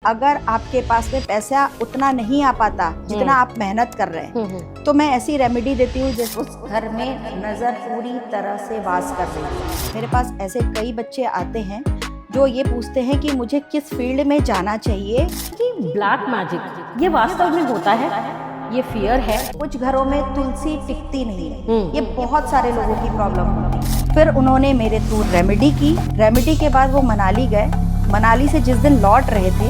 अगर आपके पास में पैसा उतना नहीं आ पाता जितना आप मेहनत कर रहे हैं तो मैं ऐसी रेमेडी देती हूँ जिस उस घर में नज़र पूरी तरह से वास कर रही है। मेरे पास ऐसे कई बच्चे आते हैं जो ये पूछते हैं कि मुझे किस फील्ड में जाना चाहिए। कि ब्लैक मैजिक ये वास्तव में होता है, ये फियर है। कुछ घरों में तुलसी टिकती नहीं है, ये बहुत सारे लोगों की प्रॉब्लम होती है। फिर उन्होंने मेरे थ्रू रेमेडी की। रेमेडी के बाद वो मनाली गए। मनाली से जिस दिन लौट रहे थे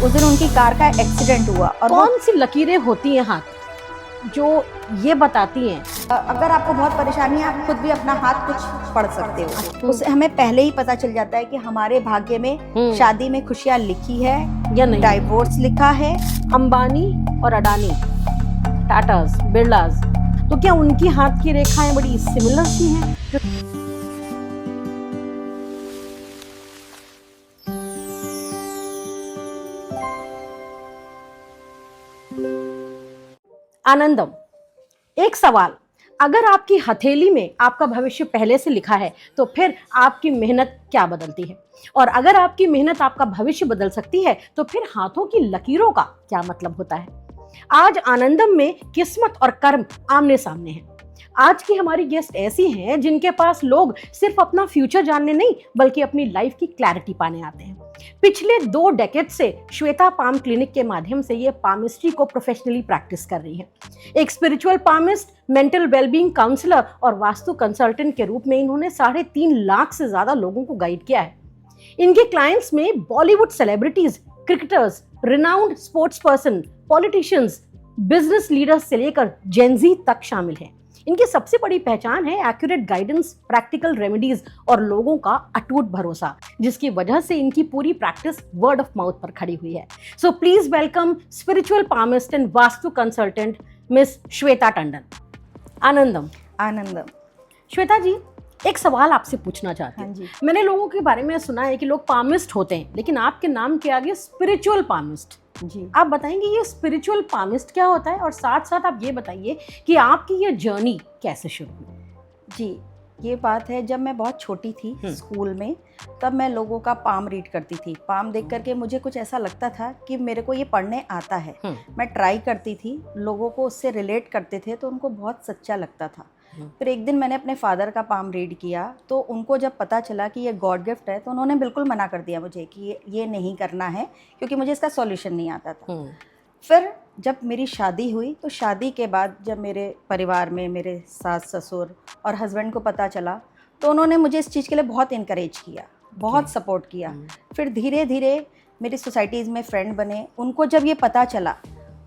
उस दिन उनकी कार का एक्सीडेंट हुआ। और कौन सी लकीरें होती हैं हाथ जो ये बताती हैं? अगर आपको बहुत परेशानी है आप खुद भी अपना हाथ कुछ पढ़ सकते हो। उससे हमें पहले ही पता चल जाता है कि हमारे भाग्य में शादी में खुशियां लिखी है या नहीं। डाइवोर्स लिखा है। अंबानी और अडानी, टाटास, बिरलास, तो क्या उनकी हाथ की रेखाएं बड़ी सिमिलर सी हैं? आनंदम, एक सवाल, अगर आपकी हथेली में आपका भविष्य पहले से लिखा है तो फिर आपकी मेहनत क्या बदलती है? और अगर आपकी मेहनत आपका भविष्य बदल सकती है तो फिर हाथों की लकीरों का क्या मतलब होता है? आज आनंदम में किस्मत और कर्म आमने सामने हैं। आज की हमारी गेस्ट ऐसी हैं जिनके पास लोग सिर्फ अपना फ्यूचर जानने नहीं बल्कि अपनी लाइफ की क्लैरिटी पाने आते हैं। पिछले 2 डेकेड से श्वेता पाम क्लिनिक के माध्यम से ये पामिस्ट्री को प्रोफेशनली प्रैक्टिस कर रही हैं। एक spiritual palmist, mental wellbeing counsellor और वास्तु कंसल्टेंट के रूप में इन्होंने 3.5 लाख से ज्यादा लोगों को गाइड किया है। इनके क्लाइंट्स में Bollywood celebrities, cricketers, renowned sports person, politicians, business leaders से लेकर जेनजी तक शामिल हैं। इनकी सबसे बड़ी पहचान है एक्यूरेट गाइडेंस, प्रैक्टिकल रेमेडीज और लोगों का अटूट भरोसा, जिसकी वजह से इनकी पूरी प्रैक्टिस वर्ड ऑफ माउथ पर खड़ी हुई है। So please welcome spiritual palmist and vastu consultant miss Shweta Tandon. आनंदम। आनंदम। श्वेता जी, एक सवाल आपसे पूछना चाहती हूँ। मैंने लोगों के बारे में सुना है कि लोग पामिस्ट होते हैं, लेकिन आपके नाम के आगे स्पिरिचुअल पामिस्ट। जी, आप बताएंगे ये स्पिरिचुअल पामिस्ट क्या होता है, और साथ साथ आप ये बताइए कि आपकी ये जर्नी कैसे शुरू हुई? जी, ये बात है, जब मैं बहुत छोटी थी स्कूल में तब मैं लोगों का पाम रीड करती थी। पाम देख करके मुझे कुछ ऐसा लगता था कि मेरे को ये पढ़ने आता है। मैं ट्राई करती थी, लोगों को उससे रिलेट करते थे तो उनको बहुत सच्चा लगता था। फिर एक दिन मैंने अपने फादर का पाम रीड किया तो उनको जब पता चला कि ये गॉड गिफ्ट है तो उन्होंने बिल्कुल मना कर दिया मुझे कि ये नहीं करना है, क्योंकि मुझे इसका सॉल्यूशन नहीं आता था। फिर जब मेरी शादी हुई तो शादी के बाद जब मेरे परिवार में मेरे सास ससुर और हस्बैंड को पता चला तो उन्होंने मुझे इस चीज़ के लिए बहुत इनकरेज किया, बहुत सपोर्ट किया। फिर धीरे धीरे मेरी सोसाइटीज़ में फ्रेंड बने, उनको जब ये पता चला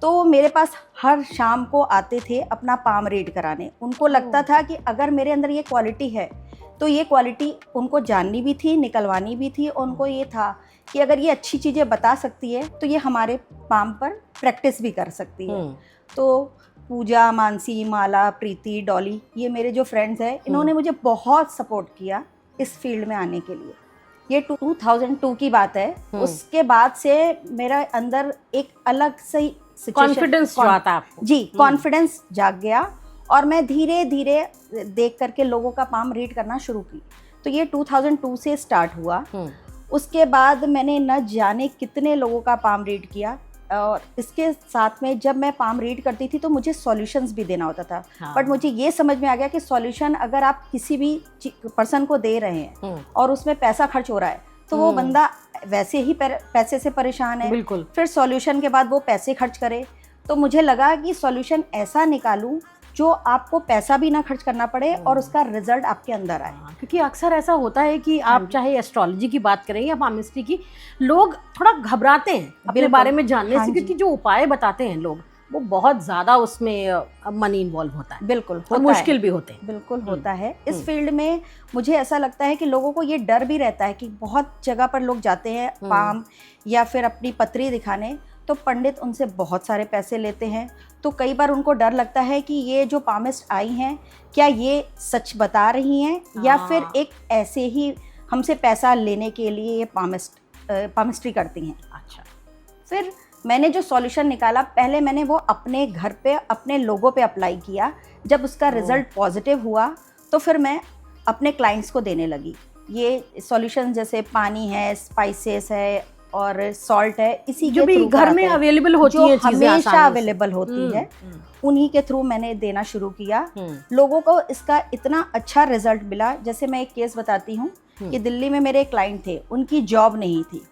तो मेरे पास हर शाम को आते थे अपना पाम रीड कराने। उनको लगता था कि अगर मेरे अंदर ये क्वालिटी है तो ये क्वालिटी उनको जाननी भी थी, निकलवानी भी थी। उनको ये था कि अगर ये अच्छी चीज़ें बता सकती है तो ये हमारे पाम पर प्रैक्टिस भी कर सकती है। तो पूजा, मानसी, माला, प्रीति, डॉली, ये मेरे जो फ्रेंड्स हैं इन्होंने मुझे बहुत सपोर्ट किया इस फील्ड में आने के लिए। ये 2002 की बात है। उसके बाद से मेरा अंदर एक अलग से कॉन्फिडेंस आता आपको? जी, कॉन्फिडेंस जाग गया और मैं धीरे धीरे देख करके लोगों का पाम रीड करना शुरू की। तो ये 2002 से स्टार्ट हुआ। उसके बाद मैंने न जाने कितने लोगों का पाम रीड किया, और इसके साथ में जब मैं पाम रीड करती थी तो मुझे सॉल्यूशंस भी देना होता था। बट मुझे ये समझ में आ गया कि सॉल्यूशन अगर आप किसी भी पर्सन को दे रहे हैं और उसमें पैसा खर्च हो रहा है तो वो बंदा वैसे ही पैसे से परेशान है। बिल्कुल। फिर सॉल्यूशन के बाद वो पैसे खर्च करे, तो मुझे लगा कि सॉल्यूशन ऐसा निकालूं जो आपको पैसा भी ना खर्च करना पड़े और उसका रिजल्ट आपके अंदर आए। क्योंकि अक्सर ऐसा होता है कि आप चाहे एस्ट्रोलॉजी की बात करें या पामिस्ट्री की, लोग थोड़ा घबराते हैं अपने बारे में जानने से, क्योंकि जो उपाय बताते हैं लोग वो बहुत ज्यादा उसमें मनी इन्वॉल्व होता है। बिल्कुल, और मुश्किल भी होते हैं। बिल्कुल होता है। इस फील्ड में मुझे ऐसा लगता है कि लोगों को ये डर भी रहता है कि बहुत जगह पर लोग जाते हैं पाम या फिर अपनी पत्री दिखाने, तो पंडित उनसे बहुत सारे पैसे लेते हैं। तो कई बार उनको डर लगता है कि ये जो पामिस्ट आई हैं क्या ये सच बता रही हैं या फिर एक ऐसे ही हमसे पैसा लेने के लिए ये पामिस्ट्री करती हैं। अच्छा। फिर मैंने जो सॉल्यूशन निकाला, पहले मैंने वो अपने घर पे अपने लोगों पे अप्लाई किया। जब उसका रिजल्ट पॉजिटिव हुआ तो फिर मैं अपने क्लाइंट्स को देने लगी। ये सॉल्यूशन जैसे पानी है, स्पाइसेस है और सॉल्ट है, इसी जो के भी थ्रू घर में अवेलेबल होती जो हैं चीजें हमेशा आसानी से। अवेलेबल होती है, उन्हीं के थ्रू मैंने देना शुरू किया। लोगों को इसका इतना अच्छा रिजल्ट मिला। जैसे मैं एक केस बताती हूँ कि दिल्ली में मेरे एक क्लाइंट थे, उनकी जॉब नहीं थी,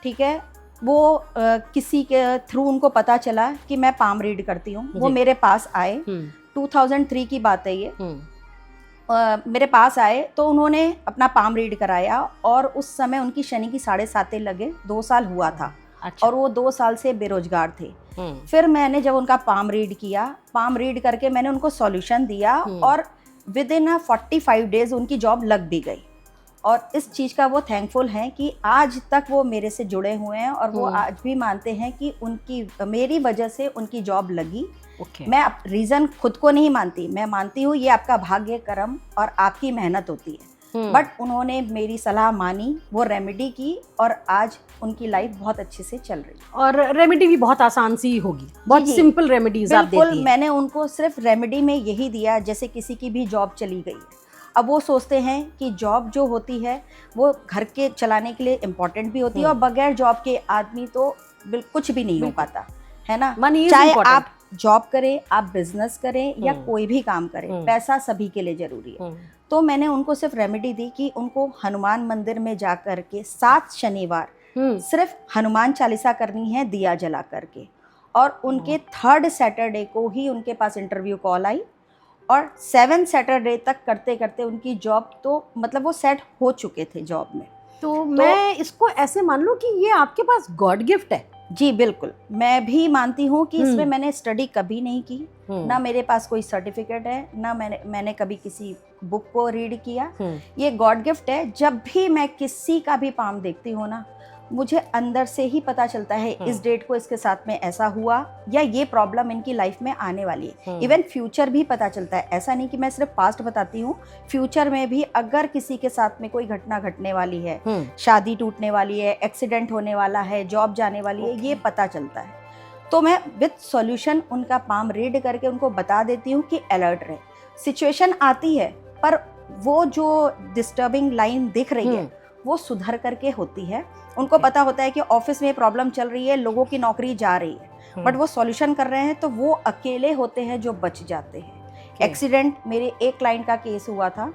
ठीक है। वो किसी के थ्रू उनको पता चला कि मैं पाम रीड करती हूँ, वो मेरे पास आए। 2003 की बात है ये। मेरे पास आए तो उन्होंने अपना पाम रीड कराया और उस समय उनकी शनि की 7.5 लगे, 2 साल हुआ था। अच्छा। और वो 2 साल से बेरोजगार थे। फिर मैंने जब उनका पाम रीड किया, पाम रीड करके मैंने उनको सॉल्यूशन दिया और विद इन 45 डेज उनकी जॉब लग भी गई। और इस चीज़ का वो थैंकफुल हैं कि आज तक वो मेरे से जुड़े हुए हैं और वो आज भी मानते हैं कि मेरी वजह से उनकी जॉब लगी। मैं रीज़न खुद को नहीं मानती, मैं मानती हूँ ये आपका भाग्य, कर्म और आपकी मेहनत होती है। बट उन्होंने मेरी सलाह मानी, वो रेमेडी की और आज उनकी लाइफ बहुत अच्छे से चल रही है। और रेमेडी भी बहुत आसान सी होगी, बहुत सिंपल रेमेडीज आप देती हैं। बिल्कुल, मैंने उनको सिर्फ रेमेडी में यही दिया, जैसे किसी की भी जॉब चली गई है, अब वो सोचते हैं कि जॉब जो होती है वो घर के चलाने के लिए इम्पोर्टेंट भी होती है और बगैर जॉब के आदमी तो कुछ भी नहीं हो पाता है ना। चाहे आप जॉब करें, आप बिजनेस करें या कोई भी काम करें, पैसा सभी के लिए जरूरी है। तो मैंने उनको सिर्फ रेमेडी दी कि उनको हनुमान मंदिर में जा करके 7 शनिवार सिर्फ हनुमान चालीसा करनी है दिया जला करके। और उनके 3rd सैटरडे को ही उनके पास इंटरव्यू कॉल आई और 7 सैटरडे तक करते करते उनकी जॉब तो मतलब वो सेट हो चुके थे जॉब में। तो मैं इसको ऐसे मान लूं कि ये आपके पास गॉड गिफ्ट है। जी बिल्कुल, मैं भी मानती हूँ कि इसमें मैंने स्टडी कभी नहीं की, ना मेरे पास कोई सर्टिफिकेट है, ना मैंने कभी किसी बुक को रीड किया। ये गॉड गिफ्ट है। जब भी मैं किसी का भी पाम देखती हूँ ना, मुझे अंदर से ही पता चलता है इस डेट को इसके साथ में ऐसा हुआ या ये प्रॉब्लम इनकी लाइफ में आने वाली है। इवन फ्यूचर भी पता चलता है। ऐसा नहीं कि मैं सिर्फ पास्ट बताती हूँ, फ्यूचर में भी अगर किसी के साथ में कोई घटना घटने वाली है, शादी टूटने वाली है, एक्सीडेंट होने वाला है, जॉब जाने वाली है, ये पता चलता है। तो मैं विद सॉल्यूशन उनका पाम रीड करके उनको बता देती हूँ कि अलर्ट रहे। सिचुएशन आती है पर वो जो डिस्टर्बिंग लाइन दिख रही है वो सुधर करके होती है। उनको पता होता है कि ऑफिस में प्रॉब्लम चल रही है, लोगों की नौकरी जा रही है, बट वो सॉल्यूशन कर रहे हैं, तो वो अकेले होते हैं जो बच जाते हैं। एक्सीडेंट, मेरे एक क्लाइंट का केस हुआ था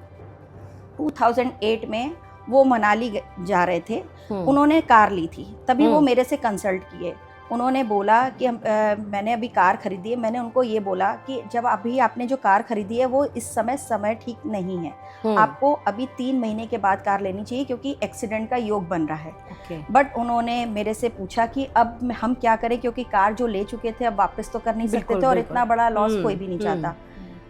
2008 में। वो मनाली जा रहे थे, उन्होंने कार ली थी, तभी वो मेरे से कंसल्ट किए। उन्होंने बोला कि मैंने अभी कार खरीदी है। मैंने उनको ये बोला कि जब अभी आपने जो कार खरीदी है वो इस समय ठीक नहीं है, आपको अभी 3 महीने के बाद कार लेनी चाहिए क्योंकि एक्सीडेंट का योग बन रहा है। बट उन्होंने मेरे से पूछा कि अब हम क्या करें, क्योंकि कार जो ले चुके थे अब वापस तो कर नहीं सकते थे और इतना बड़ा लॉस कोई भी नहीं चाहता।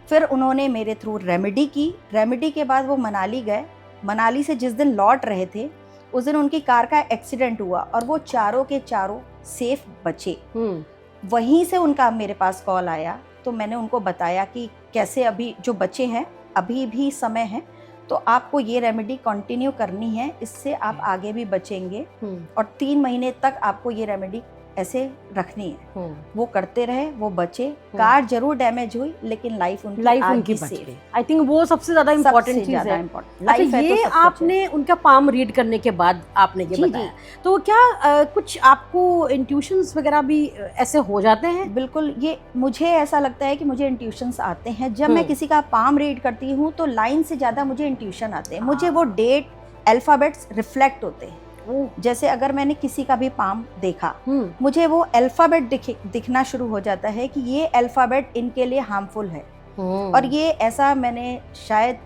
फिर उन्होंने मेरे थ्रू रेमेडी की। रेमेडी के बाद वो मनाली गए। मनाली से जिस दिन लौट रहे थे उस दिन उनकी कार का एक्सीडेंट हुआ और वो चारों के चारों सेफ बचे। वहीं से उनका मेरे पास कॉल आया, तो मैंने उनको बताया कि कैसे अभी जो बचे हैं अभी भी समय है, तो आपको ये रेमेडी कंटिन्यू करनी है, इससे आप आगे भी बचेंगे और 3 महीने तक आपको ये रेमेडी ऐसे रखनी है। वो करते रहे, वो बचे। कार जरूर डैमेज हुई लेकिन लाइफ उनकी बच गई। आई थिंक वो सबसे ज्यादा इम्पोर्टेंट चीज है। अच्छा, ये आपने उनका पाम रीड करने के बाद आपने ये बताया, तो क्या कुछ आपको इंट्यूशंस वगैरह भी ऐसे हो जाते हैं? बिल्कुल, ये मुझे ऐसा लगता है कि मुझे इंट्यूशंस आते हैं। जब मैं किसी का पाम रीड करती हूँ तो लाइन से ज्यादा मुझे इंट्यूशन आते हैं। मुझे वो डेट, अल्फाबेट्स रिफ्लेक्ट होते हैं। जैसे अगर मैंने किसी का भी पाम देखा, मुझे वो अल्फाबेट दिखना शुरू हो जाता है कि ये अल्फाबेट इनके लिए हार्मफुल है। और ये ऐसा मैंने शायद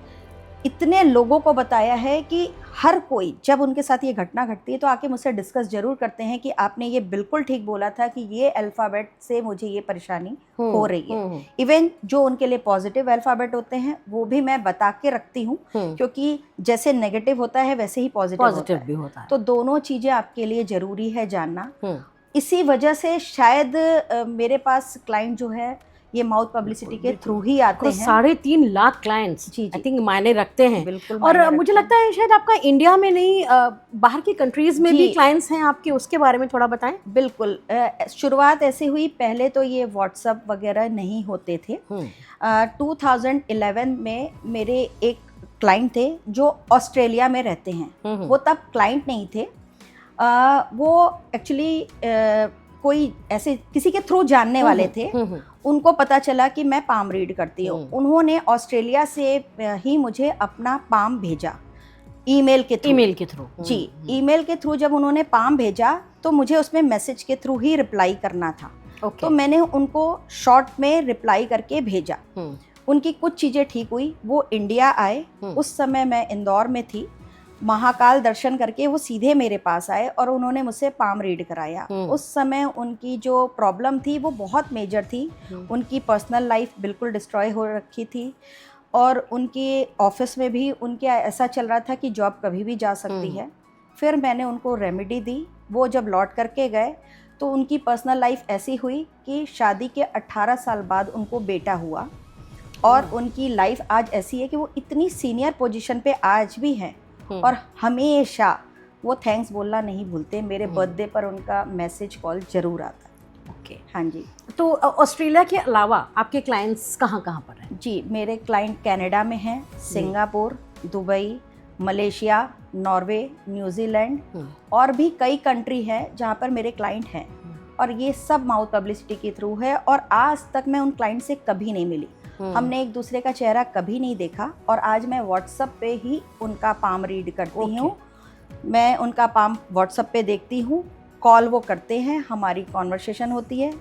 इतने लोगों को बताया है कि हर कोई जब उनके साथ ये घटना घटती है तो आके मुझसे डिस्कस जरूर करते हैं कि आपने ये बिल्कुल ठीक बोला था कि ये अल्फाबेट से मुझे ये परेशानी हो रही है। इवन जो उनके लिए पॉजिटिव अल्फाबेट होते हैं वो भी मैं बता के रखती हूँ, क्योंकि जैसे नेगेटिव होता है वैसे ही पॉजिटिव भी होता है। तो दोनों चीजें आपके लिए जरूरी है जानना। इसी वजह से शायद मेरे पास क्लाइंट जो है ये माउथ पब्लिसिटी के थ्रू ही आते हैं। 3.5 लाख क्लाइंट्स आई थिंक मायने रखते हैं। बिल्कुल, और मुझे लगता है शायद आपका इंडिया में नहीं बाहर की कंट्रीज में भी क्लाइंट्स हैं आपके, उसके बारे में थोड़ा बताएं। बिल्कुल, शुरुआत ऐसे हुई, पहले तो ये व्हाट्सएप वगैरह नहीं होते थे। 2011 में मेरे एक क्लाइंट थे जो ऑस्ट्रेलिया में रहते हैं। वो तब क्लाइंट नहीं थे, वो एक्चुअली कोई ऐसे किसी के थ्रू जानने वाले थे, उनको पता चला कि मैं पाम रीड करती हूँ। उन्होंने ऑस्ट्रेलिया से ही मुझे अपना पाम भेजा ईमेल के थ्रू। जी, ईमेल के थ्रू जब उन्होंने पाम भेजा तो मुझे उसमें मैसेज के थ्रू ही रिप्लाई करना था। तो मैंने उनको शॉर्ट में रिप्लाई करके भेजा। उनकी कुछ चीज़ें ठीक हुई, वो इंडिया आए। उस समय मैं इंदौर में थी। महाकाल दर्शन करके वो सीधे मेरे पास आए और उन्होंने मुझसे पाम रीड कराया। उस समय उनकी जो प्रॉब्लम थी वो बहुत मेजर थी। उनकी पर्सनल लाइफ बिल्कुल डिस्ट्रॉय हो रखी थी और उनके ऑफिस में भी उनके ऐसा चल रहा था कि जॉब कभी भी जा सकती है। फिर मैंने उनको रेमेडी दी। वो जब लौट करके गए तो उनकी पर्सनल लाइफ ऐसी हुई कि शादी के 18 साल बाद उनको बेटा हुआ और उनकी लाइफ आज ऐसी है कि वो इतनी सीनियर पोजीशन पे आज भी हैं और हमेशा वो थैंक्स बोलना नहीं भूलते। मेरे बर्थडे पर उनका मैसेज कॉल जरूर आता है। ओके, हाँ जी। तो ऑस्ट्रेलिया के अलावा आपके क्लाइंट्स कहाँ कहाँ पर हैं? जी, मेरे क्लाइंट कनाडा में हैं, Singapore, Dubai, Malaysia, Norway, New Zealand और भी कई कंट्री हैं जहाँ पर मेरे क्लाइंट हैं। और ये सब माउथ पब्लिसिटी के थ्रू है और आज तक मैं उन क्लाइंट से कभी नहीं मिली। हमने एक दूसरे का चेहरा कभी नहीं देखा और आज मैं व्हाट्सएप पे ही उनका पाम रीड करती हूँ। मैं उनका पाम व्हाट्सएप पे देखती हूँ, कॉल वो करते हैं, हमारी कॉन्वर्सेशन होती है,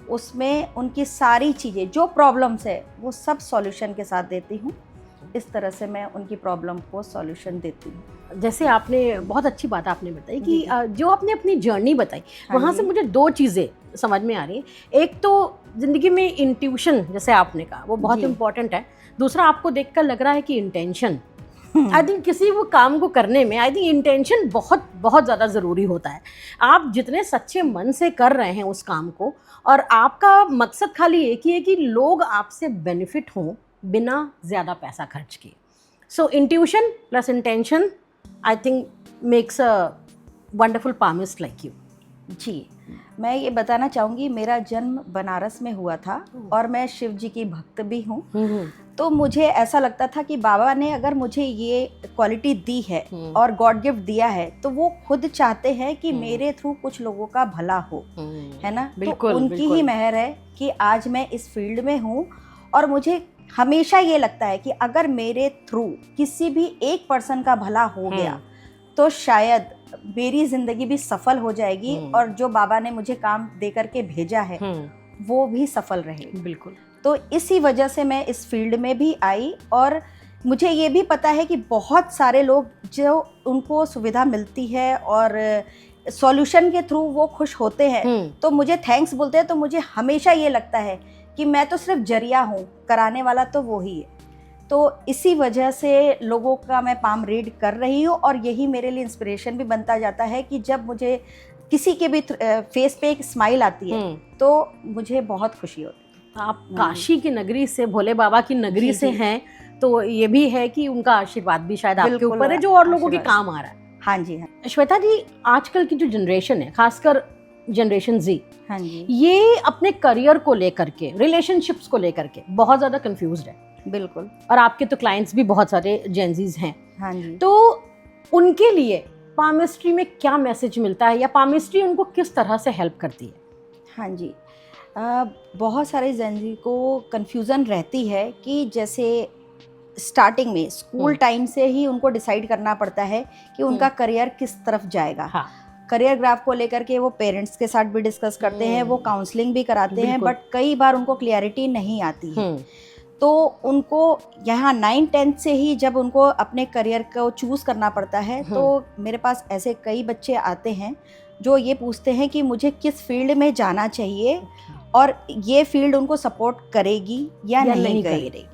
उसमें उनकी सारी चीज़ें जो प्रॉब्लम्स है वो सब सॉल्यूशन के साथ देती हूँ। इस तरह से मैं उनकी प्रॉब्लम को सॉल्यूशन देती हूँ। जैसे आपने बहुत अच्छी बात आपने बताई कि जो आपने अपनी जर्नी बताई वहाँ से मुझे दो चीज़ें समझ में आ रही है। एक तो ज़िंदगी में इंट्यूशन जैसे आपने कहा वो बहुत इम्पोर्टेंट है। दूसरा आपको देखकर लग रहा है कि इंटेंशन, आई थिंक किसी वो काम को करने में आई थिंक इंटेंशन बहुत बहुत ज़्यादा ज़रूरी होता है। आप जितने सच्चे मन से कर रहे हैं उस काम को और आपका मकसद खाली एक ही है कि लोग आपसे बेनिफिट हों बिना ज़्यादा पैसा खर्च किए। So intuition plus intention I think makes a wonderful palmist like you. जी, मैं ये बताना चाहूँगी, मेरा जन्म बनारस में हुआ था और मैं शिव जी की भक्त भी हूँ। तो मुझे ऐसा लगता था कि बाबा ने अगर मुझे ये क्वालिटी दी है और गॉड गिफ्ट दिया है तो वो खुद चाहते हैं कि मेरे थ्रू कुछ लोगों का भला हो, है ना। तो उनकी ही मेहर है कि आज मैं इस फील्ड में हूँ और मुझे हमेशा ये लगता है कि अगर मेरे थ्रू किसी भी एक पर्सन का भला हो गया तो शायद मेरी जिंदगी भी सफल हो जाएगी और जो बाबा ने मुझे काम दे करके भेजा है वो भी सफल रहे। बिल्कुल। तो इसी वजह से मैं इस फील्ड में भी आई और मुझे ये भी पता है कि बहुत सारे लोग जो उनको सुविधा मिलती है और सॉल्यूशन के थ्रू वो खुश होते हैं तो मुझे थैंक्स बोलते हैं। तो मुझे हमेशा ये लगता है कि मैं तो सिर्फ जरिया हूँ, कराने वाला तो वो ही है। तो इसी वजह से लोगों का मैं पाम रीड कर रही हूँ और यही मेरे लिए इंस्पिरेशन भी बनता जाता है कि जब मुझे किसी के भी फेस पे एक स्माइल आती है तो मुझे बहुत खुशी होती है। आप काशी की नगरी से, भोले बाबा की नगरी से हैं तो ये भी है कि उनका आशीर्वाद भी शायद आपके ऊपर है जो और लोगों के काम आ रहा है। हाँ जी। हाँ श्वेता जी, आजकल की जो जनरेशन है खासकर जनरेशन जी, हाँ जी, ये अपने करियर को लेकर के, रिलेशनशिप्स को लेकर के बहुत ज़्यादा कंफ्यूज्ड है। बिल्कुल। और आपके तो क्लाइंट्स भी बहुत सारे जेंजीज हैं। हाँ जी। तो उनके लिए पामिस्ट्री में क्या मैसेज मिलता है या पामिस्ट्री उनको किस तरह से हेल्प करती है? हाँ जी, बहुत सारे जेंजी को कंफ्यूजन रहती है कि जैसे स्टार्टिंग में स्कूल टाइम से ही उनको डिसाइड करना पड़ता है कि उनका करियर किस तरफ जाएगा। हाँ। करियर ग्राफ को लेकर के वो पेरेंट्स के साथ भी डिस्कस करते हैं, वो काउंसलिंग भी कराते हैं, बट कई बार उनको क्लियरिटी नहीं आती है। तो उनको यहाँ 9-10 से ही जब उनको अपने करियर को चूज़ करना पड़ता है तो मेरे पास ऐसे कई बच्चे आते हैं जो ये पूछते हैं कि मुझे किस फील्ड में जाना चाहिए और ये फील्ड उनको सपोर्ट करेगी या नहीं करेगी।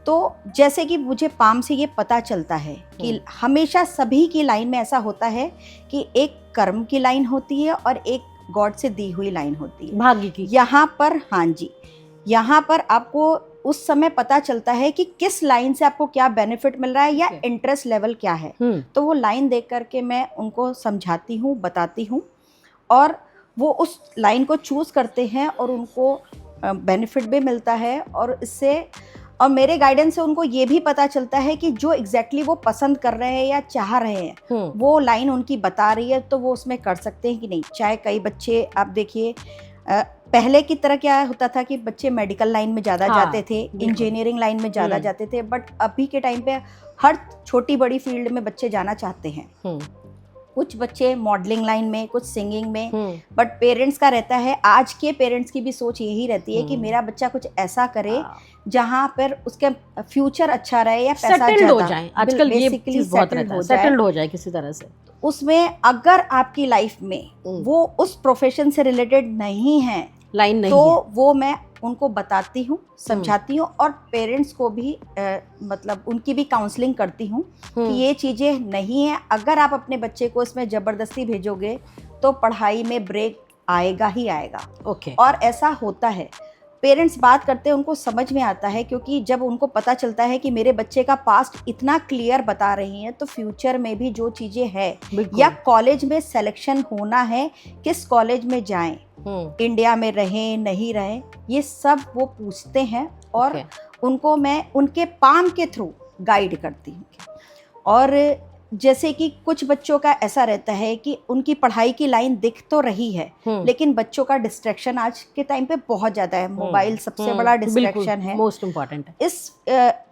तो जैसे कि मुझे पाम से ये पता चलता है कि हमेशा सभी की लाइन में ऐसा होता है कि एक कर्म की लाइन होती है और एक गॉड से दी हुई लाइन होती है, भाग्य की। यहाँ पर, हाँ जी, यहाँ पर आपको उस समय पता चलता है कि किस लाइन से आपको क्या बेनिफिट मिल रहा है या इंटरेस्ट लेवल क्या है। तो वो लाइन देख करके मैं उनको समझाती हूँ, बताती हूँ और वो उस लाइन को चूज़ करते हैं और उनको बेनिफिट भी मिलता है और इससे और मेरे गाइडेंस से उनको ये भी पता चलता है कि जो एग्जैक्टली वो पसंद कर रहे हैं या चाह रहे हैं वो लाइन उनकी बता रही है तो वो उसमें कर सकते हैं कि नहीं। चाहे कई बच्चे आप देखिए पहले की तरह क्या होता था कि बच्चे मेडिकल लाइन में ज़्यादा जाते थे, इंजीनियरिंग लाइन में ज़्यादा जाते थे, बट अभी के टाइम पे हर छोटी बड़ी फील्ड में बच्चे जाना चाहते हैं। कुछ बच्चे मॉडलिंग लाइन में, कुछ सिंगिंग में, बट पेरेंट्स का रहता है, आज के पेरेंट्स की भी सोच यही रहती है कि मेरा बच्चा कुछ ऐसा करे जहाँ पर उसका फ्यूचर अच्छा रहे या पैसा सेटल्ड हो जाए। आजकल ये चीज बहुत रहता है, सेटल्ड हो जाए किसी तरह से। उसमें अगर आपकी लाइफ में वो उस प्रोफेशन से रिलेटेड नहीं है, लाइन नहीं तो है, वो मैं उनको बताती हूँ, समझाती हूँ और पेरेंट्स को भी मतलब उनकी भी काउंसलिंग करती हूँ कि ये चीज़ें नहीं है। अगर आप अपने बच्चे को इसमें ज़बरदस्ती भेजोगे तो पढ़ाई में ब्रेक आएगा ही आएगा। ओके। और ऐसा होता है, पेरेंट्स बात करते हैं उनको समझ में आता है, क्योंकि जब उनको पता चलता है कि मेरे बच्चे का पास्ट इतना क्लियर बता रही हैं तो फ्यूचर में भी जो चीज़ें हैं या कॉलेज में सिलेक्शन होना है, किस कॉलेज में जाएं, इंडिया में रहें नहीं रहें, ये सब वो पूछते हैं और उनको मैं उनके पाम के थ्रू गाइड करती हूँ। और जैसे कि कुछ बच्चों का ऐसा रहता है कि उनकी पढ़ाई की लाइन दिख तो रही है लेकिन बच्चों का डिस्ट्रैक्शन आज के टाइम पे बहुत ज़्यादा है। मोबाइल सबसे बड़ा डिस्ट्रैक्शन है, मोस्ट इम्पॉर्टेंट है।